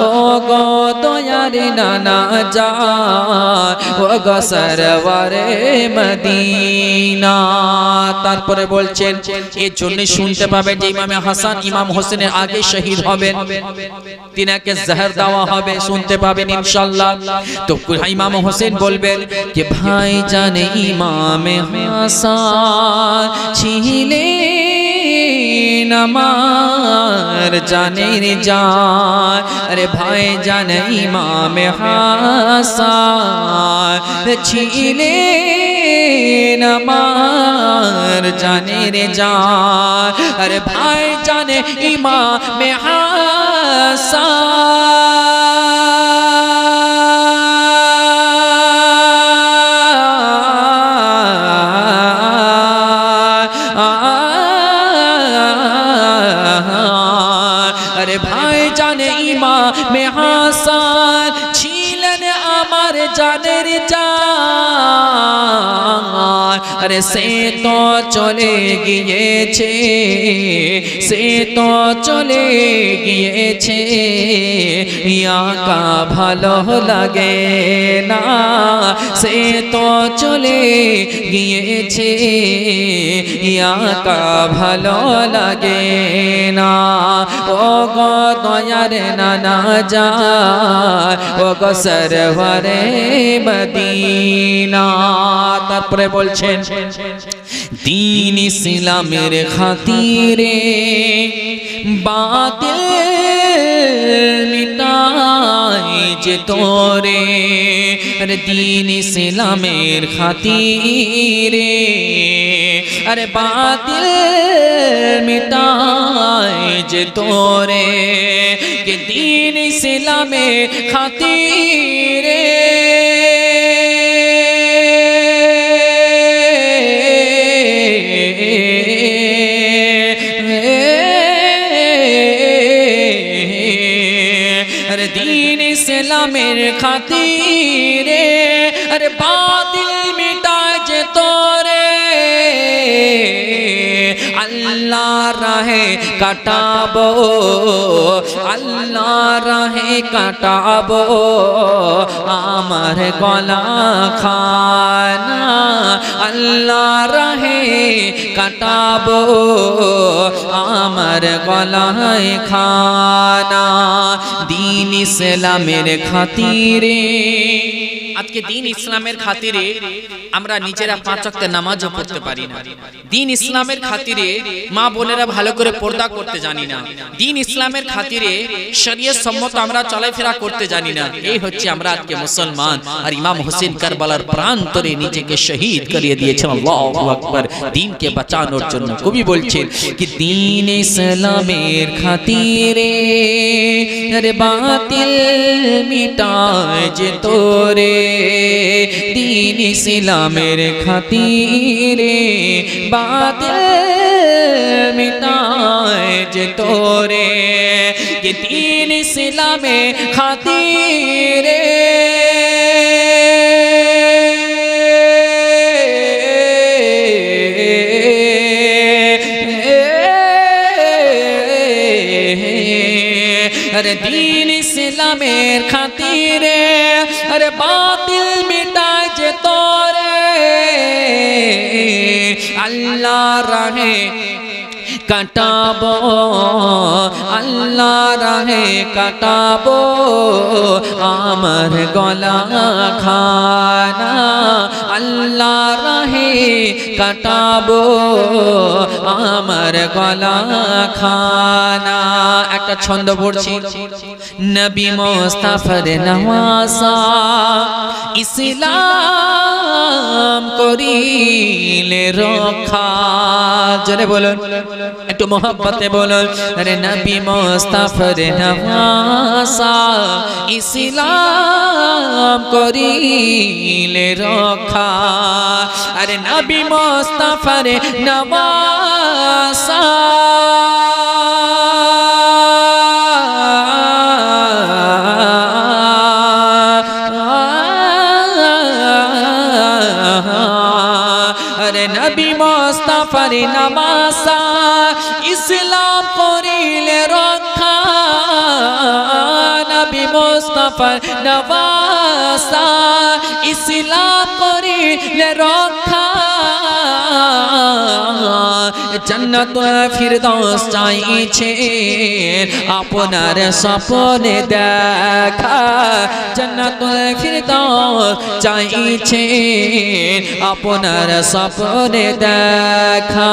ও গো দয়ার নানা জান, ও গো সরওয়ারে মদিনা। তারপরে বলছেন এর জন্য শুনতে পাবে যে ইমামে হাসান ইমাম হোসেনের আগে শহীদ হবেন, তিনাকে জহর দেওয়া হবে, শুনতে পাবেন ইনশাআল্লাহ। তো ইমাম হোসেন বলবেন যে ভাই জানে ইমামে হাসান ছিলেন আমার জানের জান, আরে ভাই জানে ইমামে হাসান ছিলেন আমার জানের জান, আরে ভাই জানে ইমামে হাসান আরে সে তো চলে গিয়েছে, সে তো চলে গিয়েছে, ইয়াকা ভালো লাগে না, সে তো চলে গিয়েছে, ইয়াকা ভালো লাগে না। ও গো দয়ার নানা যায়, ও গো সরওয়ারে মদিনা। তারপরে বলছেন দ্বীন ইসলামের খাতিরে বাতিল মিটাই যে তোরে, আরে দ্বীন ইসলামের খাতিরে, আরে বাতিল মিটাই যে তোরে, কে দ্বীন ইসলামের খাতিরে दीन इस्लामेर खातिरे, अरे बातिल मिटाज तोरे, अल्लाह राहे काटाबो, अल्लाह राहे काटाबो, आमार गला खाना, अल्लाह राहे काटाबो, आमार गलाय खाना। दीन इस्लामेर खातिरे, আজকে দিন ইসলামের খাতিরে আমরা নিজেরা 5 ওয়াক্তের নামাজও পড়তে পারি না। দিন ইসলামের খাতিরে মা বোনেরা ভালো করে পর্দা করতে জানি না। দিন ইসলামের খাতিরে শরীয়ত সম্মত আমরা চলাফেরা করতে জানি না। এই হচ্ছে আমরা আজকে মুসলমান। আর ইমাম হোসেন কারবালার প্রান্তরে নিজেকে শহীদ করিয়ে দিয়েছেন আল্লাহু আকবার দ্বীনকে বাঁচানোর জন্য। কবি বলছেন কি দিন ইসলামের খাতিরে, আরে বাতিল মিটায় যে তোরে, दीन इस्लामेर खातिरे बातिल मिटाए जे तोरे, ये दीन इस्लामेर खातिरे अरे दीन इस्लामेर खातिरे, अरे बातिल मिटाए जे तोरे, अल्लाह राहे काटाबो, अल्लाह राहे काटाबो, आमार गला खाना, अल्लाह राहे काटाबो, आमार गला खाना। একটা ছন্দ পড়ছি, নবী মুস্তাফার নওয়াসা ইসলাম করিলে রক্ষা, জোরে বলুন, একটু মোহাব্বতে বলুন, আরে নবী মুস্তাফার নওয়াসা ইসলাম করিলে রক্ষা, আরে নবী মুস্তাফার নওয়াসা नबी मुस्ताफार नवासा इस्लाम करिले रक्षा, नबी मुस्ताफार नवासा इस्लाम करिले रक्षा, जन्नतुल फिरदौस चाइछे आपनार सपने देखा, जन्नतुल फिरदौस चाइछे आपनार सपने देखा,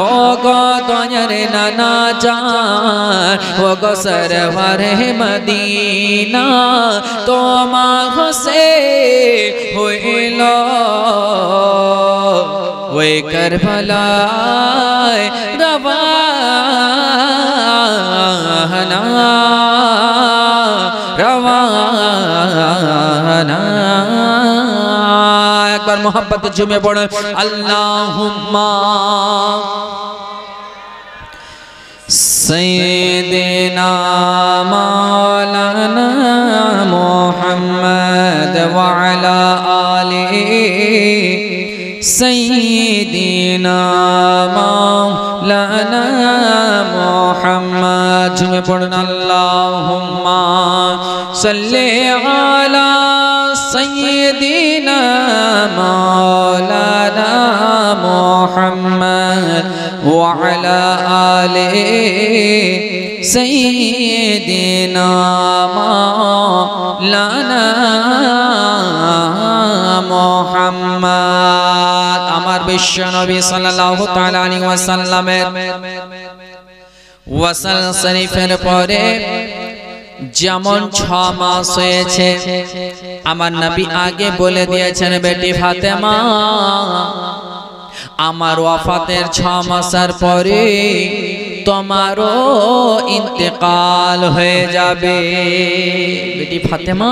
ओ गो दयार नाना जान, ओ गो सरवारे मदीना, तोमार से हইলো ওই কারবালায় রওয়ানা রওয়ানা। একবার মোহাব্বত ঝুমে পড়ো আল্লাহুম্মা سيدنا مولانا محمد وعلى آله सय्यिदिना मौलाना मुहम्मद झूमे पढ़ना अल्लाहुम्मा सल्ली अला सय्यिदिना मौलाना मुहम्मद व अला आले सय्यिदिना मौलाना मुहम्मद আমার বিশ্ব নবী সাল্লাল্লাহু তাআলা আলাইহি ওয়াসাল্লামের ওয়াসাল শরীফের পরে যেমন 6 মাস হয়েছে আমার নবী আগে বলে দিয়েছেন বেটি ফাতেমা আমার ওয়াফাতের 6 মাসের পরে তোমারও ইন্তেকাল হয়ে যাবে বেটি ফাতেমা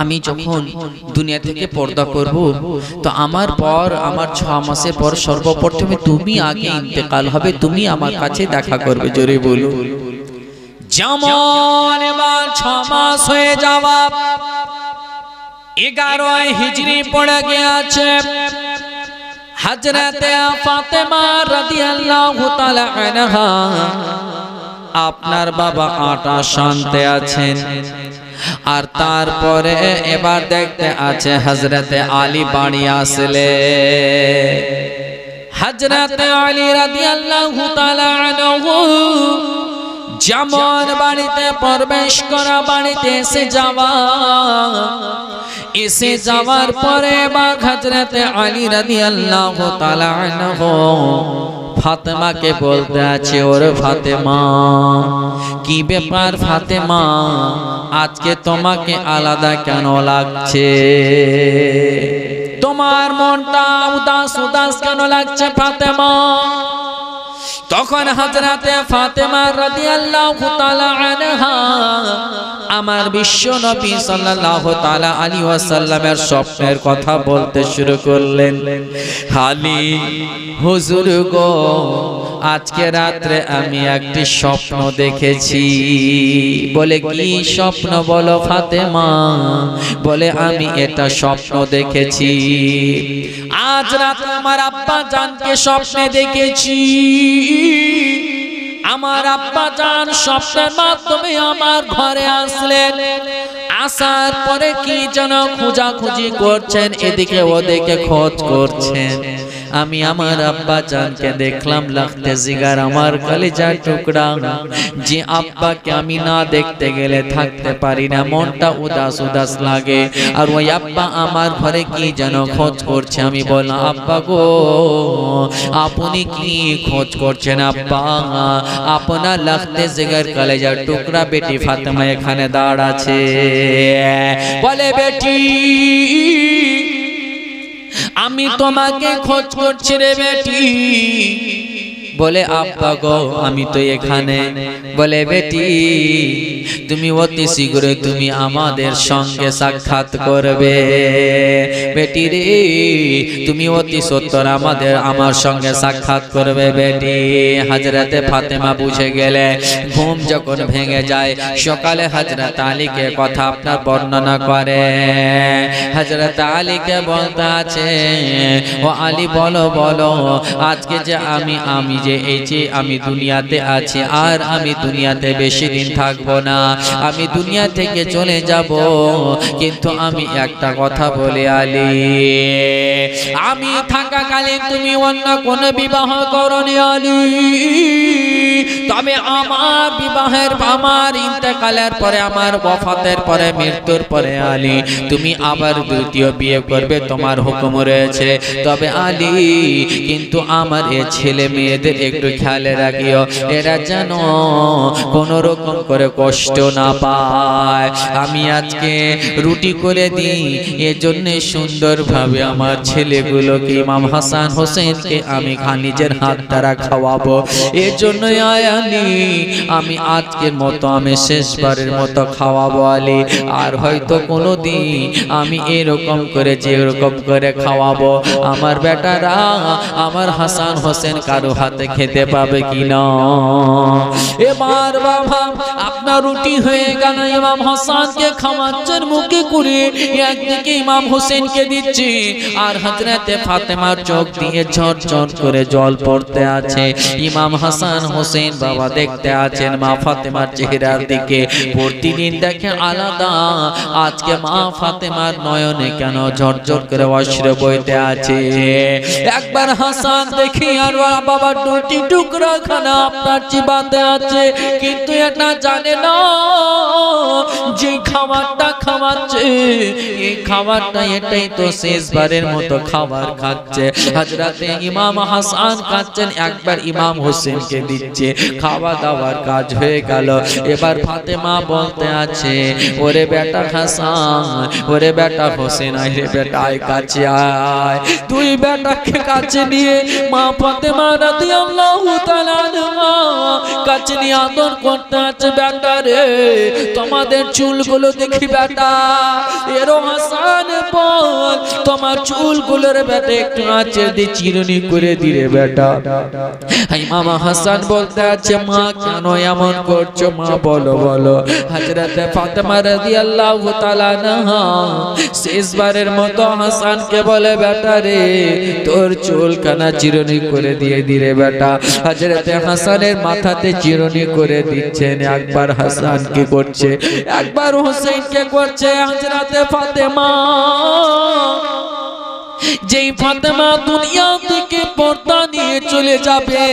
আমি যখন দুনিয়া থেকে পর্দা করব তো আমার পর আমার 6 মাসের পর সর্বপ্রথমে তুমি আগে ইন্তেকাল হবে তুমি আমার কাছে দেখা করবে জোরে বলো যেমন এবার 6 মাস হয়ে যাওয়া 11 হিজরি পড়ে গিয়েছে হযরতে ফাতেমা রাদিয়াল্লাহু তাআলা আনহা আপনার বাবা আটা শান্তে আছেন আর তারপরে এবার দেখতে আছে হযরতে আলী বাড়ি আসলে হযরতে আলী রাদিয়াল্লাহু তাআলা আনহু যেমন বাড়িতে প্রবেশ করা বাড়িতে এসে যাওয়ার পরে বা হযরতে আলী রাদিয়াল্লাহু তাআলা আনহু ফাতেমাকে বলতে আছে ওরে ফাতেমা কি ব্যাপার ফাতেমা আজকে তোমাকে আলাদা কেন লাগছে তোমার মনটা উদাস উদাস কেন লাগছে ফাতেমা তখন হযরতে ফাতেমা রাদিয়াল্লাহু তাআলা আনহা আমার বিশ্ব নবী সাল্লাল্লাহু তাআলা আলাইহি ওয়াসাল্লামের স্বপ্নের কথা বলতে শুরু করলেন আলী হুজুর গো আজকে রাতে আমি একটি স্বপ্ন দেখেছি বলে কি স্বপ্ন বলো ফাতেমা বলে আমি এটা স্বপ্ন দেখেছি আজ রাতে আমার আব্বা জানকে স্বপ্নে দেখেছি আমার আব্বা জান স্বপ্নের মাধ্যমে আমার ঘরে আসলেন আসার পরে কি যেন খোঁজাখুঁজি করছেন এদিকে ওদিকে খোঁজ করছেন আমি আমার আব্বা জানকে দেখলাম লাগতে জিগার আমার কলিজার টুকরা যে আব্বাকে আমি না দেখতে গেলে থাকতে পারি না মনটা উদাস উদাস লাগে আর ওই আব্বা আমার ঘরে কি যেন খোঁজ করছে আমি বললাম আব্বা গো আপনি কি খোঁজ করছেন আব্বা আপনার লাগতে জিগার কলিজার টুকরা বেটি ফাতেমা এখানে দাঁড় আছে বলে বেটি আমি তোমাকে খোঁজ করছি রে বেটি বলে আব্বা গো আমি তো এখানে বলে বেটি তুমি অতি শীঘ্র তুমি আমাদের সঙ্গে সাক্ষাৎ করবে বেটি রে তুমি অতি সত্বর আমার সঙ্গে সাক্ষাৎ করবে বেটি হযরতে ফাতেমা বুঝে গেলে ঘুম যখন ভেঙে যায় সকালে হযরত আলীকে কথা আপনার বর্ণনা করে হযরত আলীকে বলতে আছে ও আলী বলো বলো আজকে যে আমি যে এই যে আমি দুনিয়াতে আছি আর আমি দুনিয়াতে বেশি দিন থাকবো না আমি দুনিয়া থেকে চলে যাব কিন্তু আমি একটা কথা বলি আলী আমি থাকাকালীন তুমি অন্য কোন বিবাহ করনি আলী তবে আমার বিবাহের আমার ইন্তেকালের পরে আমার ওয়াফাতের পরে মৃত্যুর পরে আলী তুমি আবার দ্বিতীয় বিয়ে করবে তোমার হুকুম রয়েছে তবে আলী কিন্তু আমার এই ছেলে মেয়েদের একটু খেয়াল রাখিও এরা যেন কোন রকম করে কষ্ট না পায় আমি আজকে রুটি করে দিই এজন্য সুন্দরভাবে আমার ছেলেগুলোকে ইমাম হাসান হোসেনকে আমি নিজের হাত দ্বারা খাওয়াবো এর জন্য আলী আমি আজকের মতো আমি শেষবারের মতো খাওয়াবো আলী, আর হয়তো কোনোদিন আমি এরকম করে যেরকম করে খাওয়াবো আমার বেটারা আমার হাসান হোসেন কারো হাতে খেতে পাবে কিনা। এবার বাবা আপনার রুটি হয়ে গেল, ইমাম হাসানকে খাওয়াচ্ছেন মুখে করে, একদিকে ইমাম হোসেনকে দিচ্ছি আর হযরতে ফাতেমার চোখ দিয়ে ঝরঝর করে জল পড়তে আছে। ইমাম হাসান হোসেন বাবা দেখতে আছেন মা ফাতেমার চেহারার দিকে, প্রতিদিন দেখে আলাদা, আজকে মা ফাতেমার নয়নে কেন ঝরঝর করে অশ্রু বইতে আছে। একবার হাসান দেখি আর বাবা রুটি টুকরা খানা আপনার চিবাতে আছে, কিন্তু এটা জানে না যে খাবারটা খাওয়াচ্ছে এই খাবারটা এটাই তো শেষবারের মতো খাবার খাচ্ছে। হযরতে ইমাম হাসান খাচ্ছেন, একবার ইমাম হোসেনকে দিচ্ছে, খাওয়া দাওয়ার কাজ হয়ে গেল। এবার ফাতেমা বলতে আছে ওরে বেটা হাসান, ওরে বেটা হোসেন, আয় রে বেটা আয় কাছে আয়। দুই বেটাকে কাছে নিয়ে মা ফাতেমা রাদিয়াল্লাহু তাআলা আনহা কাছে নিয়ে আদর করতে আছে। বেটা রে তোমাদের চুলগুলো দেখি বেটা, এরো হাসান বল তোমার চুলগুলোর বেটা একটু আঁচড় দিয়ে চিরুনি করে দিরে বেটা। ইমাম হাসান বলতে আছে মা কেন এমন করছো মা বলো বলো। হযরতে ফাতেমা রাদিয়াল্লাহু তাআলা আনহা শেষবারের মতো হাসানকে বলে বেটা রে তোর চুল কানা চিরুনি করে দিয়ে দিরে বেটা। হযরতে হাসানের মাথাতে চিরুনি করে দিচ্ছেন। একবার হাসান কি করছে, একবার হোসেন কে করছে। হযরতে ফাতেমা, যেই ফাতেমা দুনিয়া থেকে পর্দা নিয়ে চলে যাবে,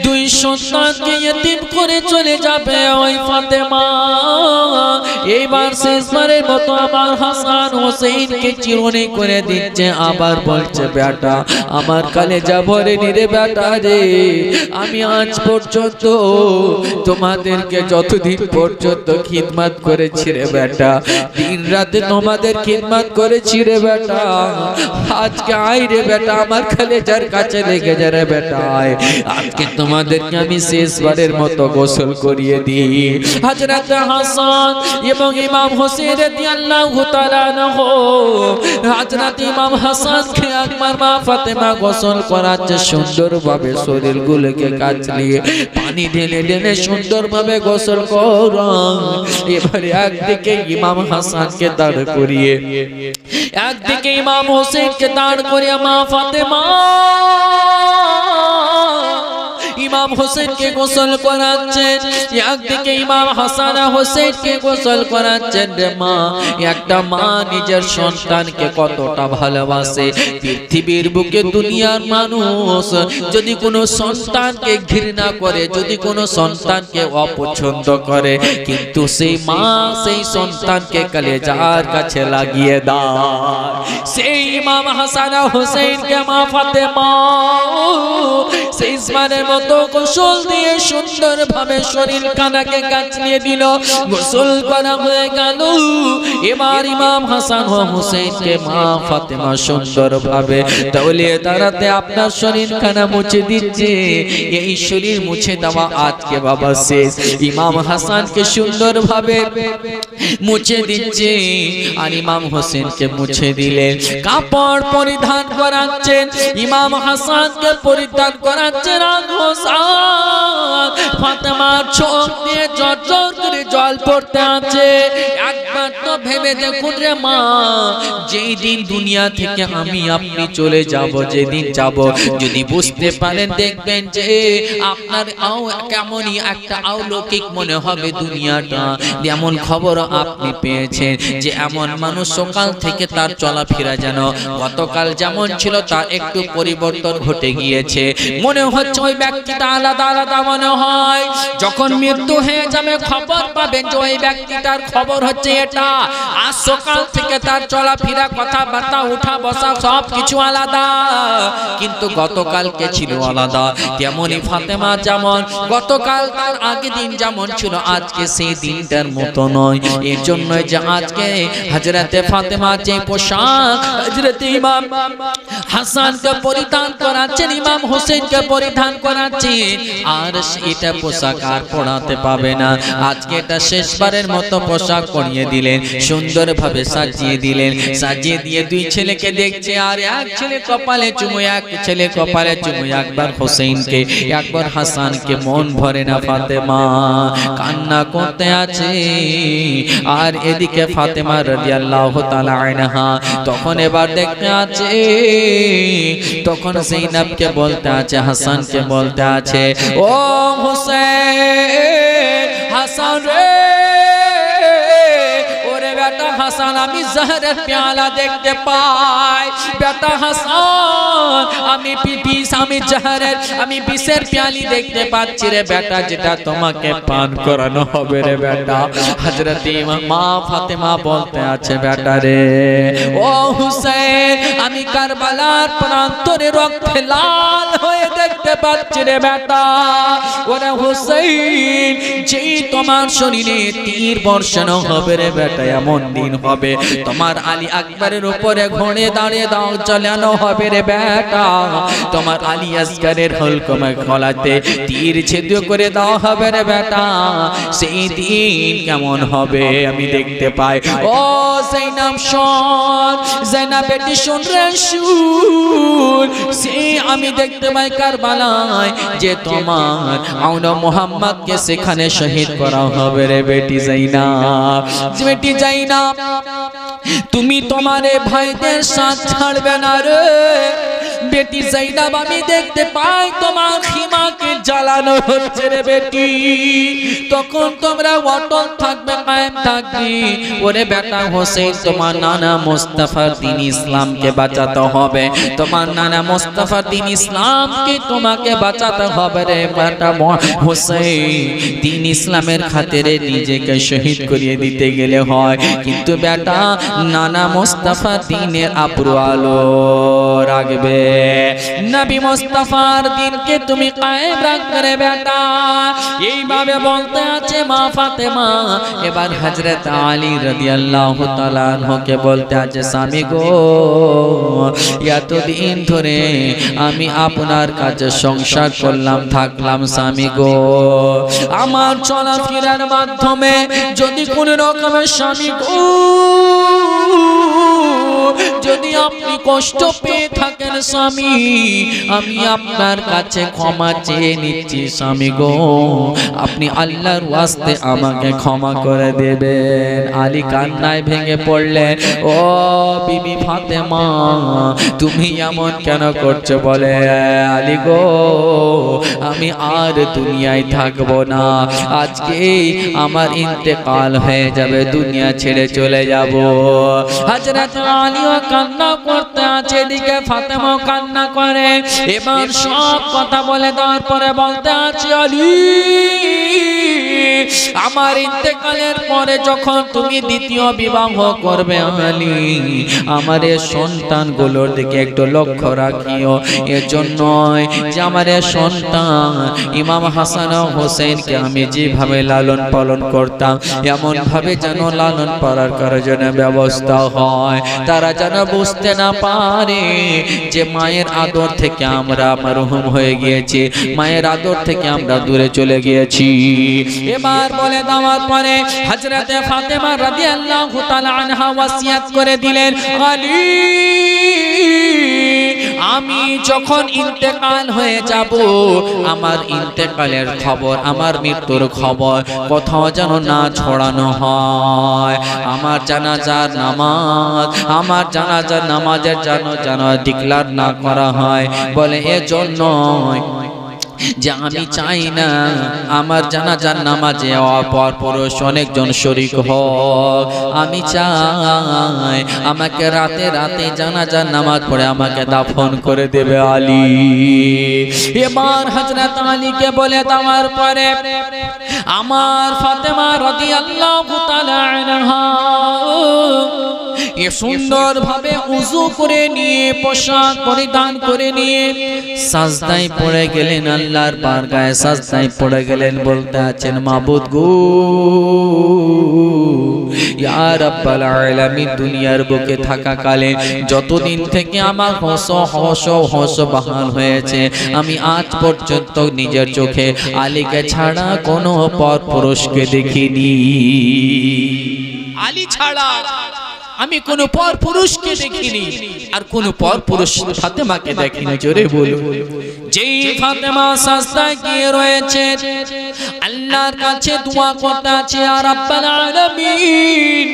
দুই সন্তানকে ইতিম করে চলে যাবে, ওই ফাতেমা এইবার শেষবারের মতো আমার হাসান হোসেনকে চিরুনি করে দিচ্ছে। আবার বলছে বেটা আমার কলেজা ভরে নিরে বেটা রে, আমি আজ পর্যন্ত তোমাদেরকে যতদিন পর্যন্ত খিদমত করেছি রে বেটা, দিন রাতে তোমাদের খিদমত করেছি রে বেটা, আজকে আয় রে বেটা আমার কলেজার কাছে লেগে যা রে বেটা আয়, আজকে তোমাদেরকে আমি শেষবারের মতো গোসল করিয়ে দিই। হযরত হাসান এবং ইমাম হোসেন রাদিয়াল্লাহু তাআলা আনহু, হযরত ইমাম হাসানকে একবার মা ফাতেমা গোসল করাচ্ছে সুন্দরভাবে, শরীরগুলোকে কাচলিয়ে পানি ঢেলে ঢেলে সুন্দরভাবে গোসল করা। এবারে একদিকে ইমাম হাসানকে দাঁড় করিয়ে, একদিকে ইমাম হোসেনকে দাঁড় করিয়ে মা ফাতেমা ইমাম হোসেনকে গোসল করাচ্ছেন, একদিকে ইমাম হাসান হোসেনকে গোসল করাচ্ছেন। রে মা, একটা মা নিজের সন্তানকে কতটা ভালোবাসে। পৃথিবীর বুকে দুনিয়ার মানুষ যদি কোনো সন্তানকে ঘৃণা করে, যদি কোনো সন্তানকে অপছন্দ করে, কিন্তু সেই মা সেই সন্তানকে কলেজার কাছে লাগিয়ে দেয়। সেই ইমাম হাসান হোসেনকে মা ফাতেমা শেষবারের মতো গোসল দিয়ে সুন্দরভাবে শরীর কানাকে কাচলিয়ে দিল। গোসল করা হয়ে গেল। এবার ইমাম হাসান ও হোসেনকে মা ফাতেমা সুন্দরভাবে তওলিয়ে দাঁড়াতে আপনার শরীর কানা মুছে দিচ্ছে। এই শরীর মুছে দেওয়া আজকে বাবা শেষ। ইমাম হাসানকে সুন্দরভাবে মুছে দিচ্ছে আর ইমাম হোসেনকে মুছে দিলেন। কাপড় পরিধান করাচ্ছেন, ইমাম হাসানকে পরিধান করাচ্ছেন। ফাতেমার চোখ দিয়ে ঝরঝর করে জল পড়তে আছে। একবার তো ভেবে দেখুন রে মা, যেই দিন দুনিয়া থেকে আমি আপনি চলে যাব, যেদিন যাব, যদি বুঝতে পারেন দেখবেন যে আপনার কেমনই একটা অলৌকিক মনে হবে দুনিয়াটা। যেমন খবর আপনি পেয়েছেন যে এমন মানুষ সকাল থেকে তার চলাফেরা যেন গতকাল যেমন ছিল তার একটু পরিবর্তন ঘটে গিয়েছে। মনে হচ্ছে ওই ব্যক্তিটা আলাদা আলাদা মনে হয়। যখন মৃত্যু হয়ে যাবে খবর পাবেন যে ওই ব্যক্তিটার খবর হচ্ছে এটা। আজ সকাল থেকে তার চলাফেরা, কথাবার্তা, উঠা বসা সব কিছু আলাদা, কিন্তু গতকালকে ছিল আলাদা। তেমনি ফাতেমা যেমন গতকাল তার আগের দিন যেমন ছিল আজকে সেই দিনটার মতো নয়। এর জন্যই যে আজকে হযরতে ফাতেমা যে পোশাক হযরতে ইমাম হাসানকে পরিধান করাচ্ছেন, ইমাম হোসেনকে পরিধান করাচ্ছে, পাচ্ছি আর এটা পোশাক আর পরাতে পাবে না। আজকে এটা শেষবারের মতো পোশাক পরিয়ে দিলেন, সুন্দরভাবে সাজিয়ে দিলেন। সাজিয়ে দিয়ে দুই ছেলেকে দেখছে, আর এক ছেলে কপালে চুমু, এক ছেলে কপালে চুমু, একবার হোসেনকে একবার হাসানকে। মন ভরে না, ফাতেমা কান্না করতে আছে। আর এদিকে ফাতেমা রাদিয়াল্লাহু তাআলা আনহা তখন এবার দেখতে আছে, তখন যায়েনবকে বলতে আছে, হাসানকে বলতে আছে, ও হোসেন, হাসান রে, ওরে বেটা হাসান, আমি জহরের পেয়ালা দেখতে পাই। বেটা হাসান, আমি আমি বিষের পেয়ালি দেখতে পাচ্ছি রে বেটা, যেটা তোমাকে পান করানো হবে রে বেটা। হযরত মা ফাতেমা বলতে আছে, বেটা রে, ও হুসেন, আমি কারবালার প্রান্তরে রক্তে লাল হয়ে দেখতে পাচ্ছি রে বেটা। ওরে হুসেন, যেই তোমার শরীরে তীর বর্ষানো হবে রে বেটা, এমন দিন হবে তোমার আলী আকবরের উপরে ঘোড়ে দাঁড়িয়ে দাও চালানো হবে রে বেটা। তোমার আলী আসগরের হলকমে গলাতে তীর ছেদ করে দাও হবে রে বেটা। সেই দিন কেমন হবে আমি দেখতে পাই। ও যায়েনব শোন, যায়েনব বেটি শোন রে শুন, সেই আমি দেখতে পাই কারবালায় যে তোমার আওলা মুহাম্মদকে সেখানে শহীদ করা হবে রে বেটি যায়েনব। বেটি যায়েনব, তুমি তোমারে ভাইদের সাথ ছাড়বে না রে বেটি যায়েনব। আমি দেখতে পাই তোমার খিমাকে জ্বালানো হচ্ছে রে বেটি, তখন তোমরা অটল থাকবে, কায়েম থাকবে। ওরে বেটা হোসেন, তোমার নানা মুস্তাফার দ্বীন ইসলামকে বাঁচাতে হবে, তোমার নানা মুস্তাফার দ্বীন ইসলামকে তোমাকে বাঁচাতে হবে রে বেটা হোসেন। দ্বীন ইসলামের খাতিরে নিজেকে শহীদ করিয়ে দিতে গেলে হয়, কিন্তু বেটা নানা মুস্তাফা দ্বীনের আবরু আলো রাখবে, নবী মুস্তাফার দ্বীনকে তুমি কায়েম রাখবে রে বেটা। এইভাবে বলতে আছে মা ফাতেমা। এবার হযরত আলী রাদিয়াল্লাহু তাআলা আনহুকে বলতে আছে, স্বামী গো, এতদিন ধরে আমি আপনার কাছে সংসার করলাম, থাকলাম স্বামী গো, আমার চলাফেরার মাধ্যমে যদি কোনো রকমের স্বামী গো, যদি আপনি কষ্ট পেয়ে থাকেন স্বামী, আমি আপনার কাছে ক্ষমা চেয়ে নিচ্ছি স্বামী গো, আপনি আল্লাহর ওয়াস্তে আমাকে ক্ষমা করে দেবেন। আলী কান্নায় ভেঙে পড়লেন, ও বিবি ফাতেমা, তুমি এমন কেন করছো? বলে, আলী গো, আমি আর দুনিয়ায় থাকবো না, আজকেই আমার ইন্তেকাল হয়ে যাবে, দুনিয়া ছেড়ে চলে যাব। হযরত আলীও কান্না করতে আছে, এদিকে ফাতেমা কান্না করে। এবার সব কথা বলে দেওয়ার পরে বলতে আছে, আলী, আমার ইন্তেকালের পরে যখন তুমি দ্বিতীয় বিবাহ করবে আলী, আমার এই সন্তানগুলোর দিকে একটু লক্ষ্য রাখিও। এজন্য যে আমার এই সন্তান ইমাম হাসান ও হোসেনকে আমি যেভাবে লালন পালন করতাম, এমন ভাবে যেন লালন পালন করার জন্য ব্যবস্থা হয়। তারা যেন বুঝতে না পারে যে মায়ের আদর থেকে আমরা মারহুম হয়ে গিয়েছি, মায়ের আদর থেকে আমরা দূরে চলে গিয়েছি। এবার বলে দেওয়ার পরে হযরতে ফাতেমা রাদিয়াল্লাহু তাআলা আনহা ওয়াসিয়াত করে দিলেন, আলী, আমি যখন ইন্তেকাল হয়ে যাব, আমার ইন্তেকালের খবর, আমার মৃত্যুর খবর কোথাও যেন না ছড়ানো হয়। আমার জানাজার নামাজ, আমার জানাজার নামাজের যেন ডিক্লার না করা হয়। বলে এজন্য যে আমি চাই না আমার জানাজার নামাজে অপর পুরুষ অনেকজন শরীক হোক, আমি চাই আমাকে রাতে রাতে জানাজার নামাজ পড়ে আমাকে দাফন করে দেবে আলী। এবার হযরত আলীকে বলে দেওয়ার পরে আমার ফাতেমা রাদিয়াল্লাহু তাআলা আনহা এ সুন্দরভাবে উযু করে নিয়ে পোশাক পরিধান করে নিয়ে সাজদায় পড়ে গেলেন, আল্লাহর বারগাহে সাজদায় পড়ে গেলেন। বলতে আছেন, মাবুদ গো, ইয়া রাব্বাল আলামিন, দুনিয়ার বুকে থাকাকালে যতদিন থেকে আমার হস বাহাল হয়েছে, আমি আজ পর্যন্ত নিজের চোখে আলীকে ছাড়া কোনো পর পুরুষকে দেখিনি। আলী ছাড়া আমি কোনো পর পুরুষকে দেখিনি, আর কোনো পর পুরুষ ফাতেমাকে দেখিনি। জোরে বলুন। যেই ফাতেমা সাজদায় গিয়ে রয়েছে, আল্লাহর কাছে দোয়া করতে আছে, আর রাব্বাল আলামিন,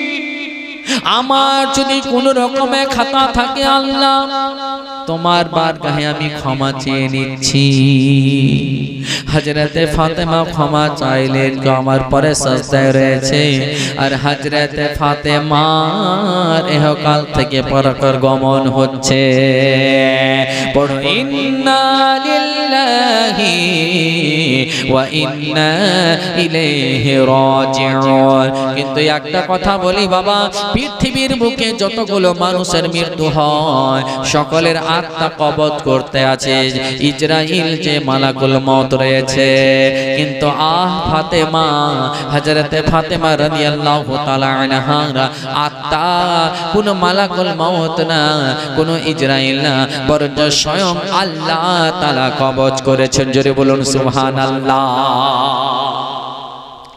আমার যদি কোনো রকমের খাতা থাকে আল্লাহ, তোমার বারগাহে আমি ক্ষমা চেয়ে নিচ্ছি। হযরতে ফাতেমা ক্ষমা চাইলেন, আমার পরে সাজদায় রয়েছে। আর হযরতে ফাতেমার ইহকাল থেকে পরকাল গমন হচ্ছে। পড়ো, ইন্না লিল্লাহি ওয়া ইন্না ইলাইহি রাজিউন। কিন্তু একটা কথা বলি বাবা, পৃথিবীর বুকে যতগুলো মানুষের মৃত্যু হয়, সকলের আত্মা কবজ করতে আছে ইজরাইল যে মালাকুল মউত রয়েছে। কিন্তু ফাতেমা, হযরতে ফাতেমা রাদিয়াল্লাহু তাআলা আনহার আত্মা কোন মালাকুল মউত না, কোন ইজরাইল না, বরং স্বয়ং আল্লাহ তাআলা কবজ করেছেন। জোরে বলুন সুবহানাল্লাহ।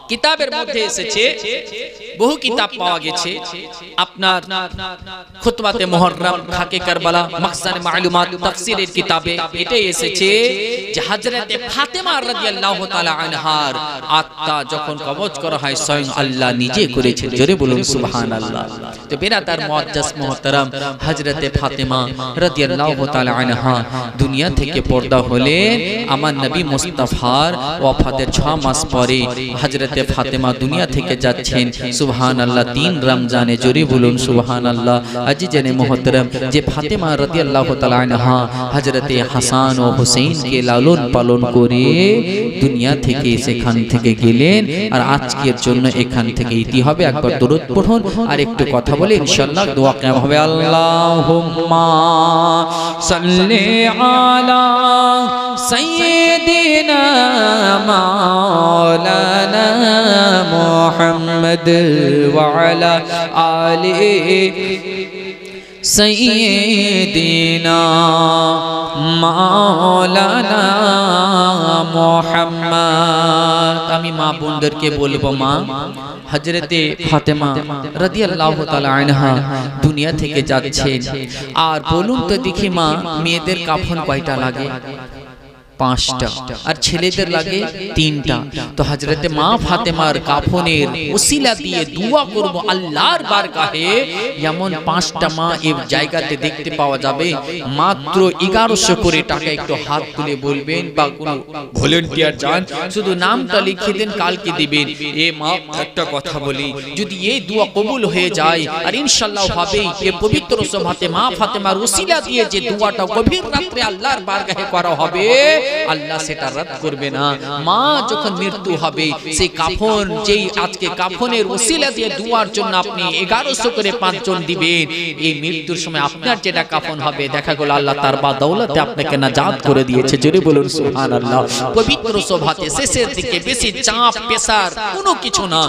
কিতাবের মধ্যে এসেছে, বহু কিতাব পাওয়া গেছে, আপনার খুতবাতে মুহররম, খাকে কারবালা, মাকসানে মালুমাত, তাফসীরের কিতাবে এটাই এসেছে যে হযরতে ফাতেমা রাদিয়াল্লাহু তাআলা আনহার আত্মা যখন কবজ করা হয়, স্বয়ং আল্লাহ নিজে করেছেন। জোরে বলুন সুবহানাল্লাহ। তো বিরাদার মুআজ্জাজ মুহতারাম, হযরতে ফাতেমা রাদিয়াল্লাহু তাআলা আনহা দুনিয়া থেকে পর্দা হলেন আমার নবী মুস্তাফার ওয়াফাতের 6 মাস পরে। হযরতে ফাতেমা দুনিয়া থেকে যাচ্ছেন, সুবহানাল্লাহ, 3 রমজানে। জোরে বলুন সুবহানাল্লাহ। আজিজানে মুহতারাম, যে ফাতেমা রাদিয়াল্লাহু তাআলা আনহা হযরতে হাসান ও হুসাইনকে লালন পালন করে দুনিয়া থেকে সেখান থেকে গেলেন, আর আজকের জন্য এখান থেকে ইতি হবে। একবার দরুদ পড়ুন আর একটু কথা বলে ইনশাআল্লাহ দোয়া কিয়াম হবে। আল্লাহুম্মা সাল্লি আলা সাইয়্যিদিনা মাওলানা মুহাম্মদ ওয়া আলা আলি সাইয়্যিদিনা মাওলানা মুহাম্মদ। আমি মা বোনদেরকে বলবো, মা, হযরতে ফাতেমা রাদিয়াল্লাহু তাআলা আনহা দুনিয়া থেকে যাচ্ছেন, আর বলুন তো দেখি মা, মেয়েদের কাফন কয়টা লাগে? 5টা, আর ছেলেদের লাগে 3টা। তো হযরতে মা ফাতেমার কাফনের ওসিলা দিয়ে দোয়া করব আল্লাহর বারগাহে, এমন 5টা মা এই জায়গাতে দেখতে পাওয়া যাবে। মাত্র 1100 করে টাকা একটু হাত তুলে বলবেন, বা কোনো ভলান্টিয়ার যান, শুধু নামটা লিখে দেন, কালকে দিবেন। এ মা, একটা কথা বলি, যদি এই দোয়া কবুল হয়ে যায়, আর ইনশাআল্লাহ হবে, এই পবিত্র সভাতে মা ফাতেমার ওসিলা দিয়ে যে দোয়াটা গভীর রাতে আল্লাহর বারগাহে করা হবে, আল্লাহ সেটা রদ করবে না। মা যখন মৃত্যু হবে, সেই কাফন, যেই আজকে কাফনের ওসিলা দিয়ে দোয়ার জন্য আপনি 1100 করে 5 জন দিবেন, এই মৃত্যুর সময় আপনার যেটা কাফন হবে, দেখা গেল আল্লাহ তার বা দৌলতে আপনাকে নাজাত করে দিয়েছে। জোরে বলুন সুবহানাল্লাহ। পবিত্র সভাতে শেষের দিকে বেশি চাপ পেশার কোনো কিছু না,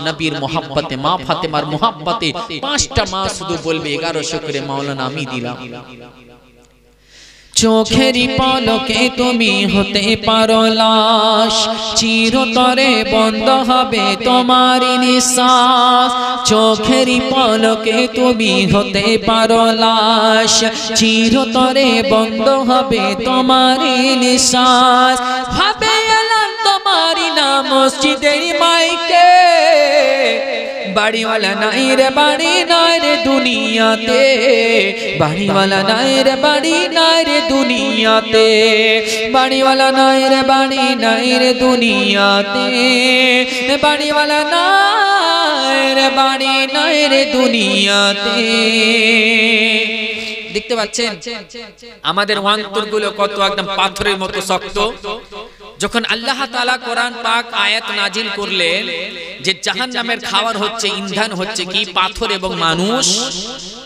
নবীর মোহাব্বতে, মা ফাতেমার মোহাব্বতে 5টা মা শুধু বলবে 1100 করে, মাওলানা আমি দিলাম। চোখেরই পলকে তুমি হতে পারো লাশ, চিরতরে বন্ধ হবে তোমার নিঃশ্বাস। চোখেরই পলকে তুমি হতে পারো লাশ, চিরতরে বন্ধ হবে তোমার নিঃশ্বাস। ভাবে এলাম তোমারই নাম মসজিদের মাইকে, বাড়িওয়ালা নাই রে বাড়ি নাই রে দুনিয়াতে, বাড়িওয়ালা নাই রে বাড়ি নাই রে দুনিয়াতে, বাড়িওয়ালা নাই রে বাড়ি নাই রে দুনিয়াতে, বাড়িওয়ালা নাই রে বাড়ি নাই রে দুনিয়াতে। দেখতে পাচ্ছেন আমাদের অন্তরগুলো কত একদম পাথরের মতো শক্ত। যখন আল্লাহ তাআলা কোরআন পাক আয়াত নাজিল করলেন যে জাহান্নামের খাবার হচ্ছে, ইন্ধন হচ্ছে কি পাথর এবং মানুষ,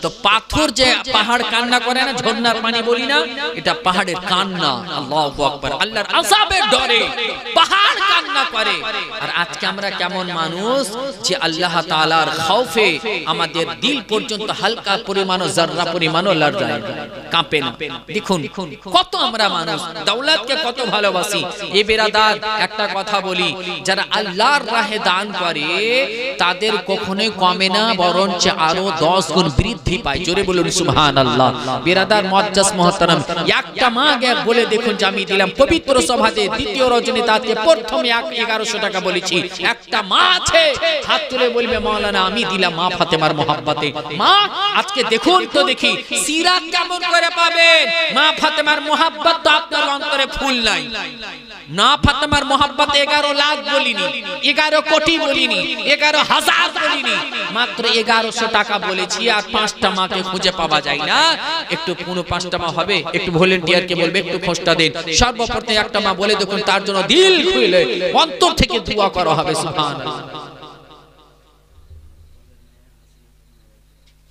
তো পাথর যে পাহাড় কান্না করে না, ঝর্ণার পানি বলি না, এটা পাহাড়ের কান্না। আল্লাহু আকবার, আল্লাহর আযাবের ডরে পাহাড় কান্না করে। আর আজকে আমরা কেমন মানুষ যে আল্লাহ তাআলার খৌফে আমাদের দিল পর্যন্ত হালকা পরিমাণও জাররা পরিমাণও লড়ায় কাঁপে না। দেখুন কত আমরা মানুষ দৌলতকে কত ভালোবাসি। এ বেরাদার একটা কথা বলি, যারা আল্লাহর রাহে দান করে তাদের কখনোই কমে না, বরঞ্চ আরো 10 গুণ বৃদ্ধি পায়। জোরে বলুন সুবহানাল্লাহ। বেরাদার মুআজ্জাজ মুহতারাম, একটা মা গে বলে দেখুন যে আমি দিলাম পবিত্র সভাতে দ্বিতীয় রজনী তাতে প্রথমে 1100 টাকা বলেছি, একটা মা আছে হাত তুলে বলবে মাওলানা আমি দিলাম মা ফাতেমার মহব্বতে। মা আজকে দেখুন তো দেখি সিরাত কেমন করে পাবেন। মা ফাতেমার মহব্বত তো আপনার অন্তরে ফুল নাই। না ফাতেমার মহব্বত 11 লাখ বলিনি, 11 কোটি বলিনি, 11,000 বলিনি, মাত্র 1100 টাকা বলেছি। আর 5টা মাকে খুঁজে পাওয়া যায় না। একটু 5টা মা হবে, একটু ভলেন্টিয়ারকে বলবে একটু খোঁজটা দেন। সর্বপ্রথমে একটা মা বলে দেখুন, তার জন্য দিল খুলে অন্তর থেকে দোয়া করা হবে। সুবহানাল্লাহ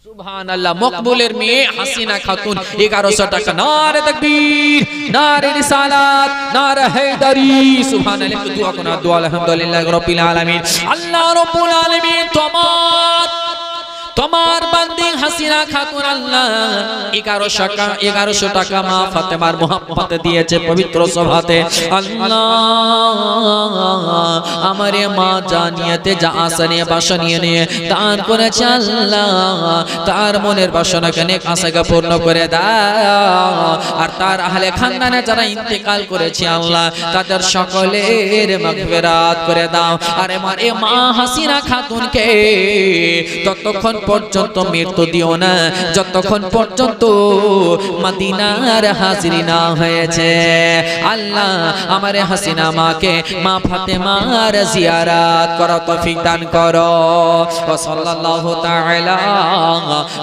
সুবহানাল্লাহ। মকবুলের মেয়ে হাসিনা খাতুন 1100 টাকা। নারে তাকবীর, নারে রিসালাত, নারে হায়দারি। সুবহানাল্লাহ। একটু দোয়া করুন। দোয়া আলহামদুলিল্লাহ রাব্বিল আলামিন। আল্লাহ রাব্বুল আলামিন তোমার বান্দি হাসিনা খাতুন আল্লাহ 1100 টাকা মা ফাতেমার মহব্বতে দিয়েছে পবিত্র সভাতে। আল্লাহ আমারে মা জানিয়াতে যা আশা বাসা নিয়ে দান করেছে, আল্লাহ তার মনের বাসনাকে নেক আশাকে পূর্ণ করে দাও। আর তার আহলে খানদানে যারা ইন্তেকাল করেছে আল্লাহ তাদের সকলের মাগফিরাত করে দাও। আর আমার এ মা হাসিনা খাতুনকে ততক্ষণ পর্যন্ত মৃত্যু দিও না যতক্ষণ পর্যন্ত মদিনার হাজিরি না হয়েছে। আল্লাহ আমারে হাসিনা মাকে মা ফাতেমার জিয়ারত করার তৌফিক দান করো। ওয়া সাল্লাল্লাহু তাআলা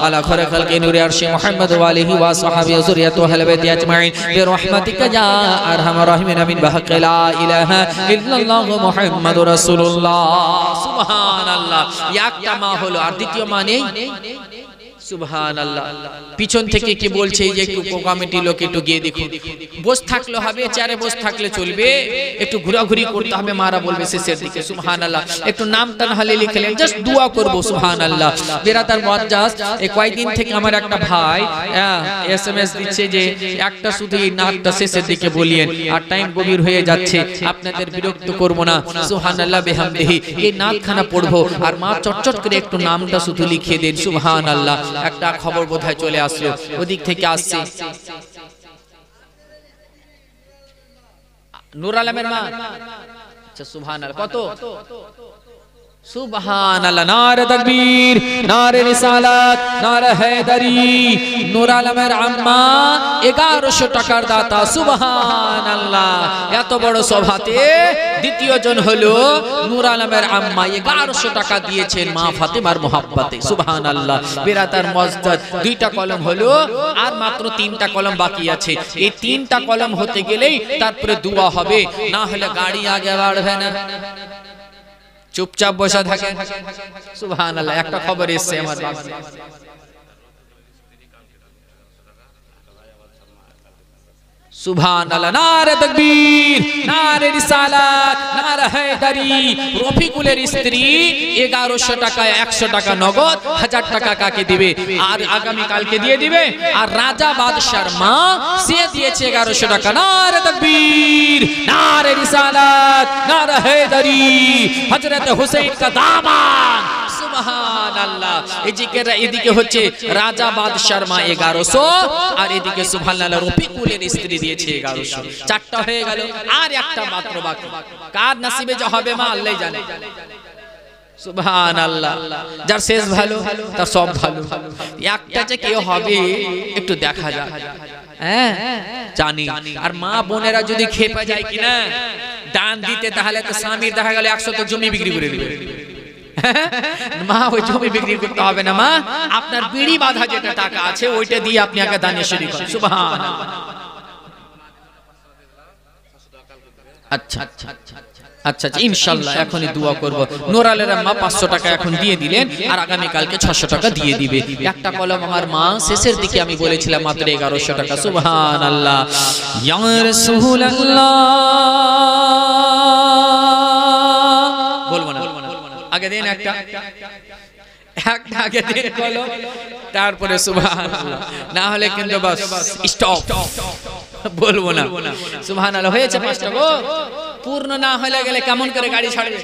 আলা খায়রি খালকি নূরি আরশি মুহাম্মদ ওয়া আলিহি ওয়া সাহবিহি ওয়া যুররিয়াতিহি আহলে বাইতি আজমাইন বিরহমাতিকা ইয়া আরহামার রাহিমিন আমিন বিহাক্কি লা ইলাহা ইল্লাল্লাহু মুহাম্মাদুর রাসূলুল্লাহ। সুবহানাল্লাহ। একটা মা হলো, আর দ্বিতীয় মা নেই। সুবহানাল্লাহ। পিছন থেকে কি বলছে যে একটু কমিটি লোক একটু গিয়ে দেখুন। বস থাকলে হবে, চেয়ারে বস থাকলে চলবে, একটু ঘোরাঘুরি করতে হবে। মারা বলবে শেষের দিকে। সুবহানাল্লাহ। একটু নামটা নাহলে লিখলেন, জাস্ট দোয়া করব। সুবহানাল্লাহ। বেরাদার মুআজ্জাজ, এই কয়েকদিন থেকে আমার একটা ভাই এসএমএস দিচ্ছে যে একটা শুধু এই নামটা শেষের দিকে বলিয়েন, আর টাইম গভীর হয়ে যাচ্ছে, আপনাদের বিরক্ত করব না। সুবহানাল্লাহ বিহামদিহি এই নামখানা পড়বো, আর মা চটচট করে একটু নামটা শুধু লিখিয়ে দেন। সুবহানাল্লাহ। একটা খবর বোধহয় চলে আসলো, ওদিক থেকে আসছে। নূর আলমের মা। আচ্ছা সুবহানাল্লাহ। কত? সুবহানাল্লাহ। নারে তাকবীর, নারে রিসালাত, নারে হায়দারি। নূর আলমের আম্মা 1100 টাকার দাতা। সুবহানাল্লাহ। এত বড় সভাতে দ্বিতীয় জন হলো নূর আলমের আম্মা, 1100 টাকা দিয়েছেন মা ফাতেমার মহব্বতে। সুবহানাল্লাহ। বেরাদার মুআজ্জাজ, 2টা কলম হলো, আর মাত্র 3টা কলম বাকি আছে। এই 3টা কলম হতে গেলেই তারপরে দোয়া হবে, না হলে গাড়ি আগে বাড়বে না। চুপচাপ বসে থাকে। সুবহানাল্লাহ। একটা খবর এসেছে আমার কাছে। সুবহানাল্লাহ। নারে তাকবীর, নারে রিসালাত, নারে হায়দারি। রফিকুলের স্ত্রী 1100 টাকা, 100 টাকা নগদ, 1000 টাকা কাকে দিবে, আর আগামী কালকে দিয়ে দিবে। আর রাজা বাদশার মা সে দিয়েছে 1100 টাকা। নারে তাকবীর, নারে রিসালাত, নারে হায়দারি। হযরত হুসাইন কা দামাদ। সুবহানাল্লাহ। এদিকে হচ্ছে রাজা বাদশার মা 1100, আর এদিকে সুবহানাল্লাহ রফিকুলের স্ত্রী দিয়েছে 1100। 4টা হয়ে গেল, আর একটা মাত্র বাকি। কার নসিবে যা হবে মা আল্লাহই জানে। সুবহানাল্লাহ। যার শেষ ভালো তার সব ভালো। একটা যে কেউ হবে একটু দেখা যাক। হ্যাঁ জানি। আর মা বোনেরা যদি খেপে যায় কিনা দান দিতে, তাহলে তো স্বামীর দেখা গেল 100 তো জমি বিক্রি করে দিবে। মা ওই জমি বিক্রি করতে হবে না। মা আপনার বিড়ি বাঁধা যেটা টাকা আছে ওইটা দিয়ে আপনি আগে দানে শরীক হন। সুবহানাল্লাহ। আচ্ছা আচ্ছা আচ্ছা ইনশাআল্লাহ এখনই দোয়া করব। নোরালের আম্মা 500 টাকা এখন দিয়ে দিলেন, আর আগামী কালকে 600 টাকা দিয়ে দিবে। একটা কলম আমার মা শেষের দিকে আমি বলেছিলাম মাত্র 1100 টাকা। সুবহানাল্লাহ। ইয়া রাসূলুল্লাহ বলবো না, আগে দেন একটা আগে দেন কলম, তারপরে সুবহানাল্লাহ, না হলে কিন্তু বাস স্টপ, বলবো না। সুবহানাল্লাহ। হয়েছে 5 টাকা, পূর্ণ না হলে গেলে কেমন করে গাড়ি ছাড়বে?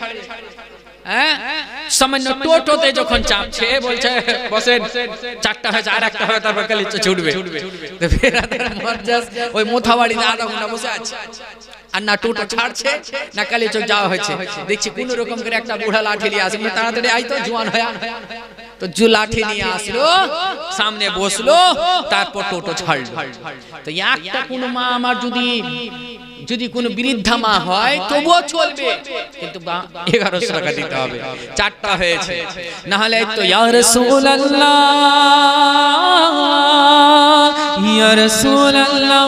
হ্যাঁ, সামান্য টোটোতে যখন চাপছে বলছে বসেন, 4টা হয়েছে আর একটা হবে, তারপর কালি ছুটবে। তো ফেরাদের মর্যাস ওই মোথাবাড়িতে আধা ঘন্টা বসে আছে, আর না টোটো ছাড়ছে না কালি চোখ যাওয়া হয়েছে। দেখছি কোন রকম করে একটা বুড়া লাঠি নিয়ে আসবে, তাড়াতাড়ি আইতো জোয়ান হয়া, তো জু লাঠি নিয়ে আসলো, সামনে বসলো, তারপর টোটো ছাড়লো। তো একটা কোন মা আমার যদি কোনো বৃদ্ধা মা হয় তবুও চলবে, কিন্তু 1100 টাকা দিতে হবে। 4টা হয়েছে, না হলে তো ইয়া রাসূলুল্লাহ ইয়া রাসূলুল্লাহ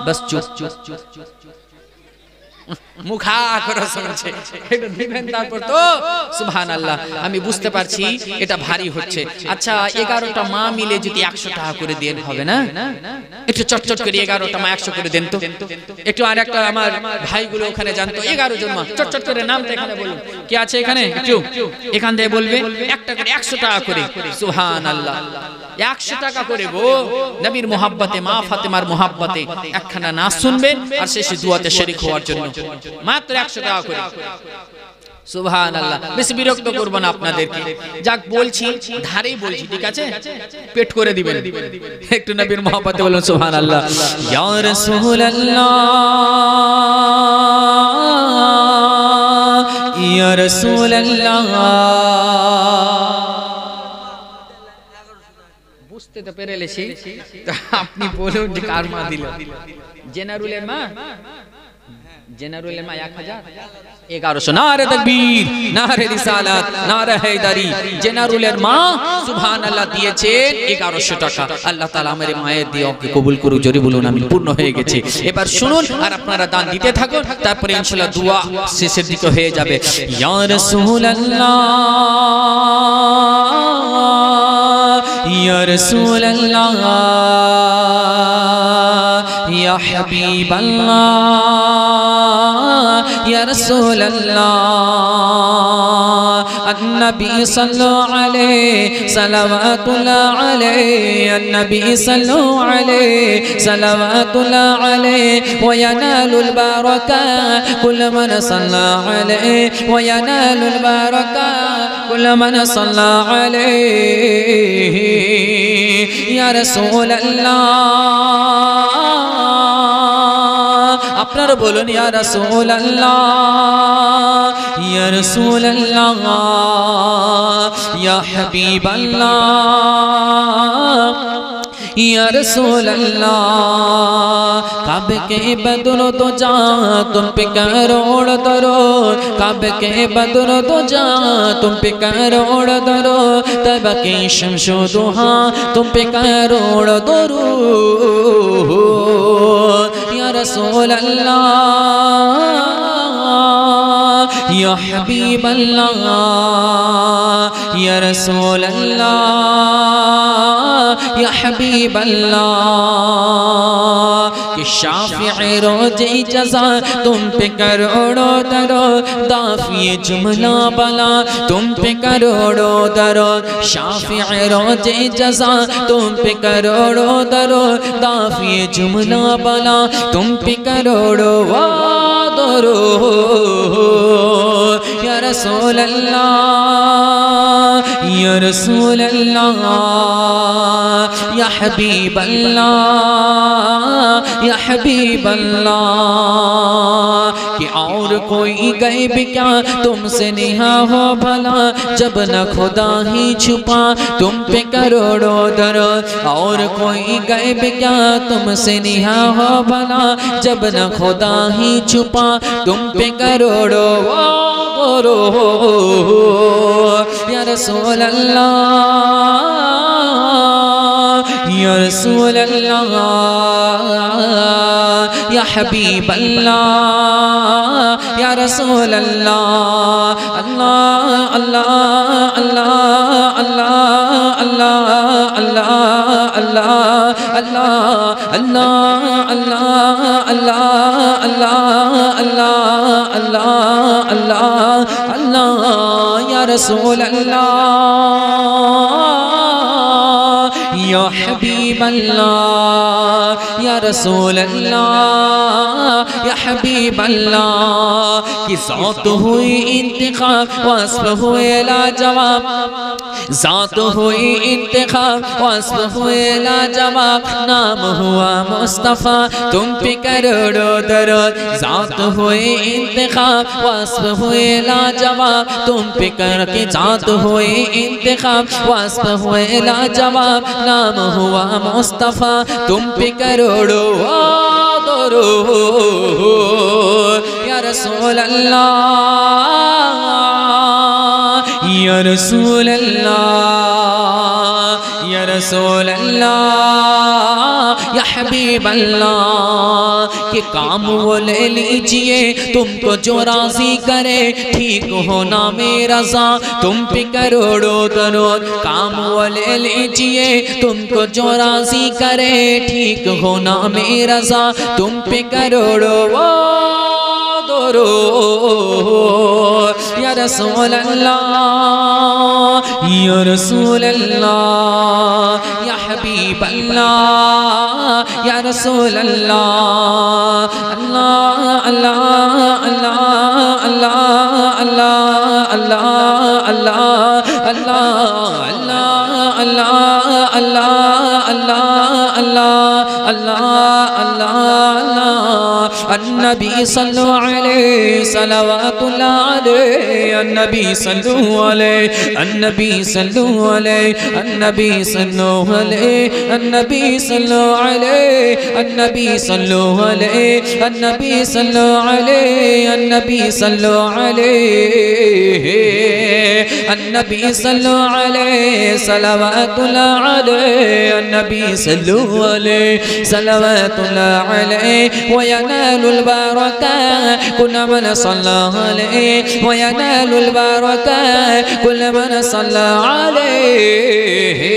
বাস চুপ মুখা করে শুনছে, একটু দিবেন তারপর তো। সুবহানাল্লাহ। আমি বুঝতে পারছি এটা ভারী হচ্ছে। আচ্ছা 11টা মা মিলে যদি 100 টাকা করে দেন হবে না? একটু চটচট করে 11টা মা 100 করে দেন তো। একটু আর একটা আমার ভাইগুলো ওখানে জানতো 11 জন মা, চটচট করে নামটা এখানে বলুন। কে আছে এখানে? একটু এখান থেকে বলবে একটা করে 100 টাকা করে। সুবহানাল্লাহ। 100 টাকা করে গো, নবীর মোহাব্বতে, মা ফাতেমার মোহাব্বতে একখানা নাচ শুনবেন আর শেষে দুয়াতে শরীক হওয়ার জন্য মাত্র 100 টাকা করে। সুবহানাল্লাহ। বেশি বিরক্ত করব না আপনাদেরকে, যাক বলছি ধারেই বলছি, ঠিক আছে? পেট করে দিবেন। একটু নবীর মোহাব্বতে বলুন সুবহানাল্লাহ। ইয়া রাসূলুল্লাহ ইয়া রাসূলুল্লাহ। বুঝতে তো পেরেছি, আপনি বলুন যে কার মা দিল? জেনারুলের মা, জেনারুলের মা 1000 1100। নারে তাকবীর, নারে রিসালাত, নারে হায়দারি। জেনারুলের মা সুবহানাল্লাহ দিয়েছেন 1100 টাকা। আল্লাহ তাআলা আমাদের মায়ের দোয়াকে কবুল করুক, জোরে বলুন আমিন। পূর্ণ হয়ে গেছে। এবার শুনুন আর আপনারা দান দিতে থাকুন, তারপরে ইনশাআল্লাহ দোয়া শেষের দিকে হয়ে যাবে। ইয়া রাসূলুল্লাহ ইয়া রাসূলুল্লাহ ইয়া হাবিবাল্লাহ ইয়া রাসূলুল্লাহ النبي صلوا عليه صلوات الله عليه النبي صلوا عليه صلوات الله عليه وينال البركة كل من صلى عليه وينال البركة كل من صلى عليه يا رسول الله। আপনারা বলুন ইয়া রাসূলুল্লাহ ইয়া রাসূলুল্লাহ ইয়া হাবিবাল্লাহ ইয়া রাসূলুল্লাহ। কাবে के बदर तो जा तुम पे करोड़ दरूद, काबे के बदर तो जा तुम पे करोड़ दरूद, तब के शम्सो दुहा तुम पे करोड़ दरूद या रसूल अल्लाह या हबीब अल्लाह या रसूल अल्लाह या हबीब अल्लाह। कि शाफ़िए रोज़े जज़ा तुम पे करोड़ों दरूद, दाफ़िए जुमला बला तुम पे करोड़ों दरूद, शाफ़िए रोज़े जज़ा तुम पे करोड़ों दरूद, दाफ़िए जुमला बला तुम पे करोड़ों दरूद या रसूल अल्लाह या रसूल अल्लाह या हबीब अल्लाह या हबीब अल्लाह। कि और कोई गैब क्या तुमसे निहा हो भला, जब न खुदा ही छुपा तुम पे करोड़ों दरूद, और कोई गैब क्या तुमसे निहा हो भला, जब न खुदा ही छुपा तुम पे करोड़ों दरूद या रसूल अल्लाह या रसूल अल्लाह या हबीब अल्लाह या रसूल अल्लाह अल्लाह अल्लाह अल्लाह अल्लाह अल्लाह अल्लाह अल्लाह अल्लाह अल्लाह अल्लाह अल्लाह अल्लाह अल्लाह अल्लाह अल्लाह या रसूल अल्लाह या हबीब अल्लाह या रसूल अल्लाह या हबीब अल्लाह की ज़ात हुई इंतखाब वस्फ़ हुए लाजवाब ज़ात हुई इंतखाब वस्फ़ हुए लाजवाब नाम हुआ मुस्तफ़ा तुम पे करोड़ों दरूद ज़ात हुई इंतखाब वस्फ़ हुए लाजवाब तुम पे कर के ज़ात हुई इंतखाब वस्फ़ हुए लाजवाब नाम हुआ मुस्तफ़ा तुम पे करोड़ों दरूद या रसूल अल्लाह या रसूल अल्लाह या रसूल अल्लाह या हबीब अल्लाह के काम वो ले लीजिए तुमको जो राजी करे ठीक होना मेरा ज़ा तुम पे करोड़ों दरूद काम वो ले लीजिए तुमको जो राजी करे ठीक होना मेरा ज़ा तुम पे करोड़ों दरूद या रसूल अल्लाह या रसूल अल्लाह या हबीब अल्लाह या रसूल अल्लाह अल्लाह अल्लाह अल्लाह अल्लाह अल्लाह अल्लाह अल्लाह अल्लाह अल्लाह अल्लाह अल्लाह अल्लाह अल्लाह अल्लाह अल्लाह अन्नबी सल्लु अलैहि सलवातुल्लाह अलैहि अन्नबी सल्लु अलैहि अन्नबी सल्लु अलैहि अन्नबी सल्लु अलैहि अन्नबी सल्लु अलैहि अन्नबी सल्लु अलैहि अन्नबी सल्लु अलैहि अन्नबी सल्लु अलैहि अन्नबी सल्लु अलैहि सलवातुल्लाह अलैहि अन्नबी सल्लु अलैहि सलवातुल्लाह अलैहि व यनालुल बरका कुल मन सल्ला अलैहि व यनालुल बरका कुल मन सल्ला अलैहि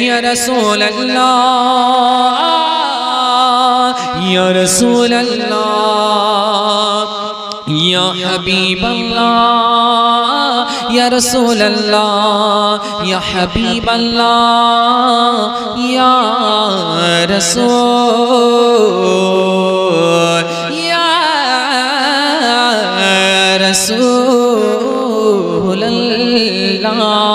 या रसूल अल्लाह या रसूल अल्लाह या हबीब अल्लाह या रसूल अल्लाह या हबीब अल्लाह या रसूल या रसूल अल्लाह।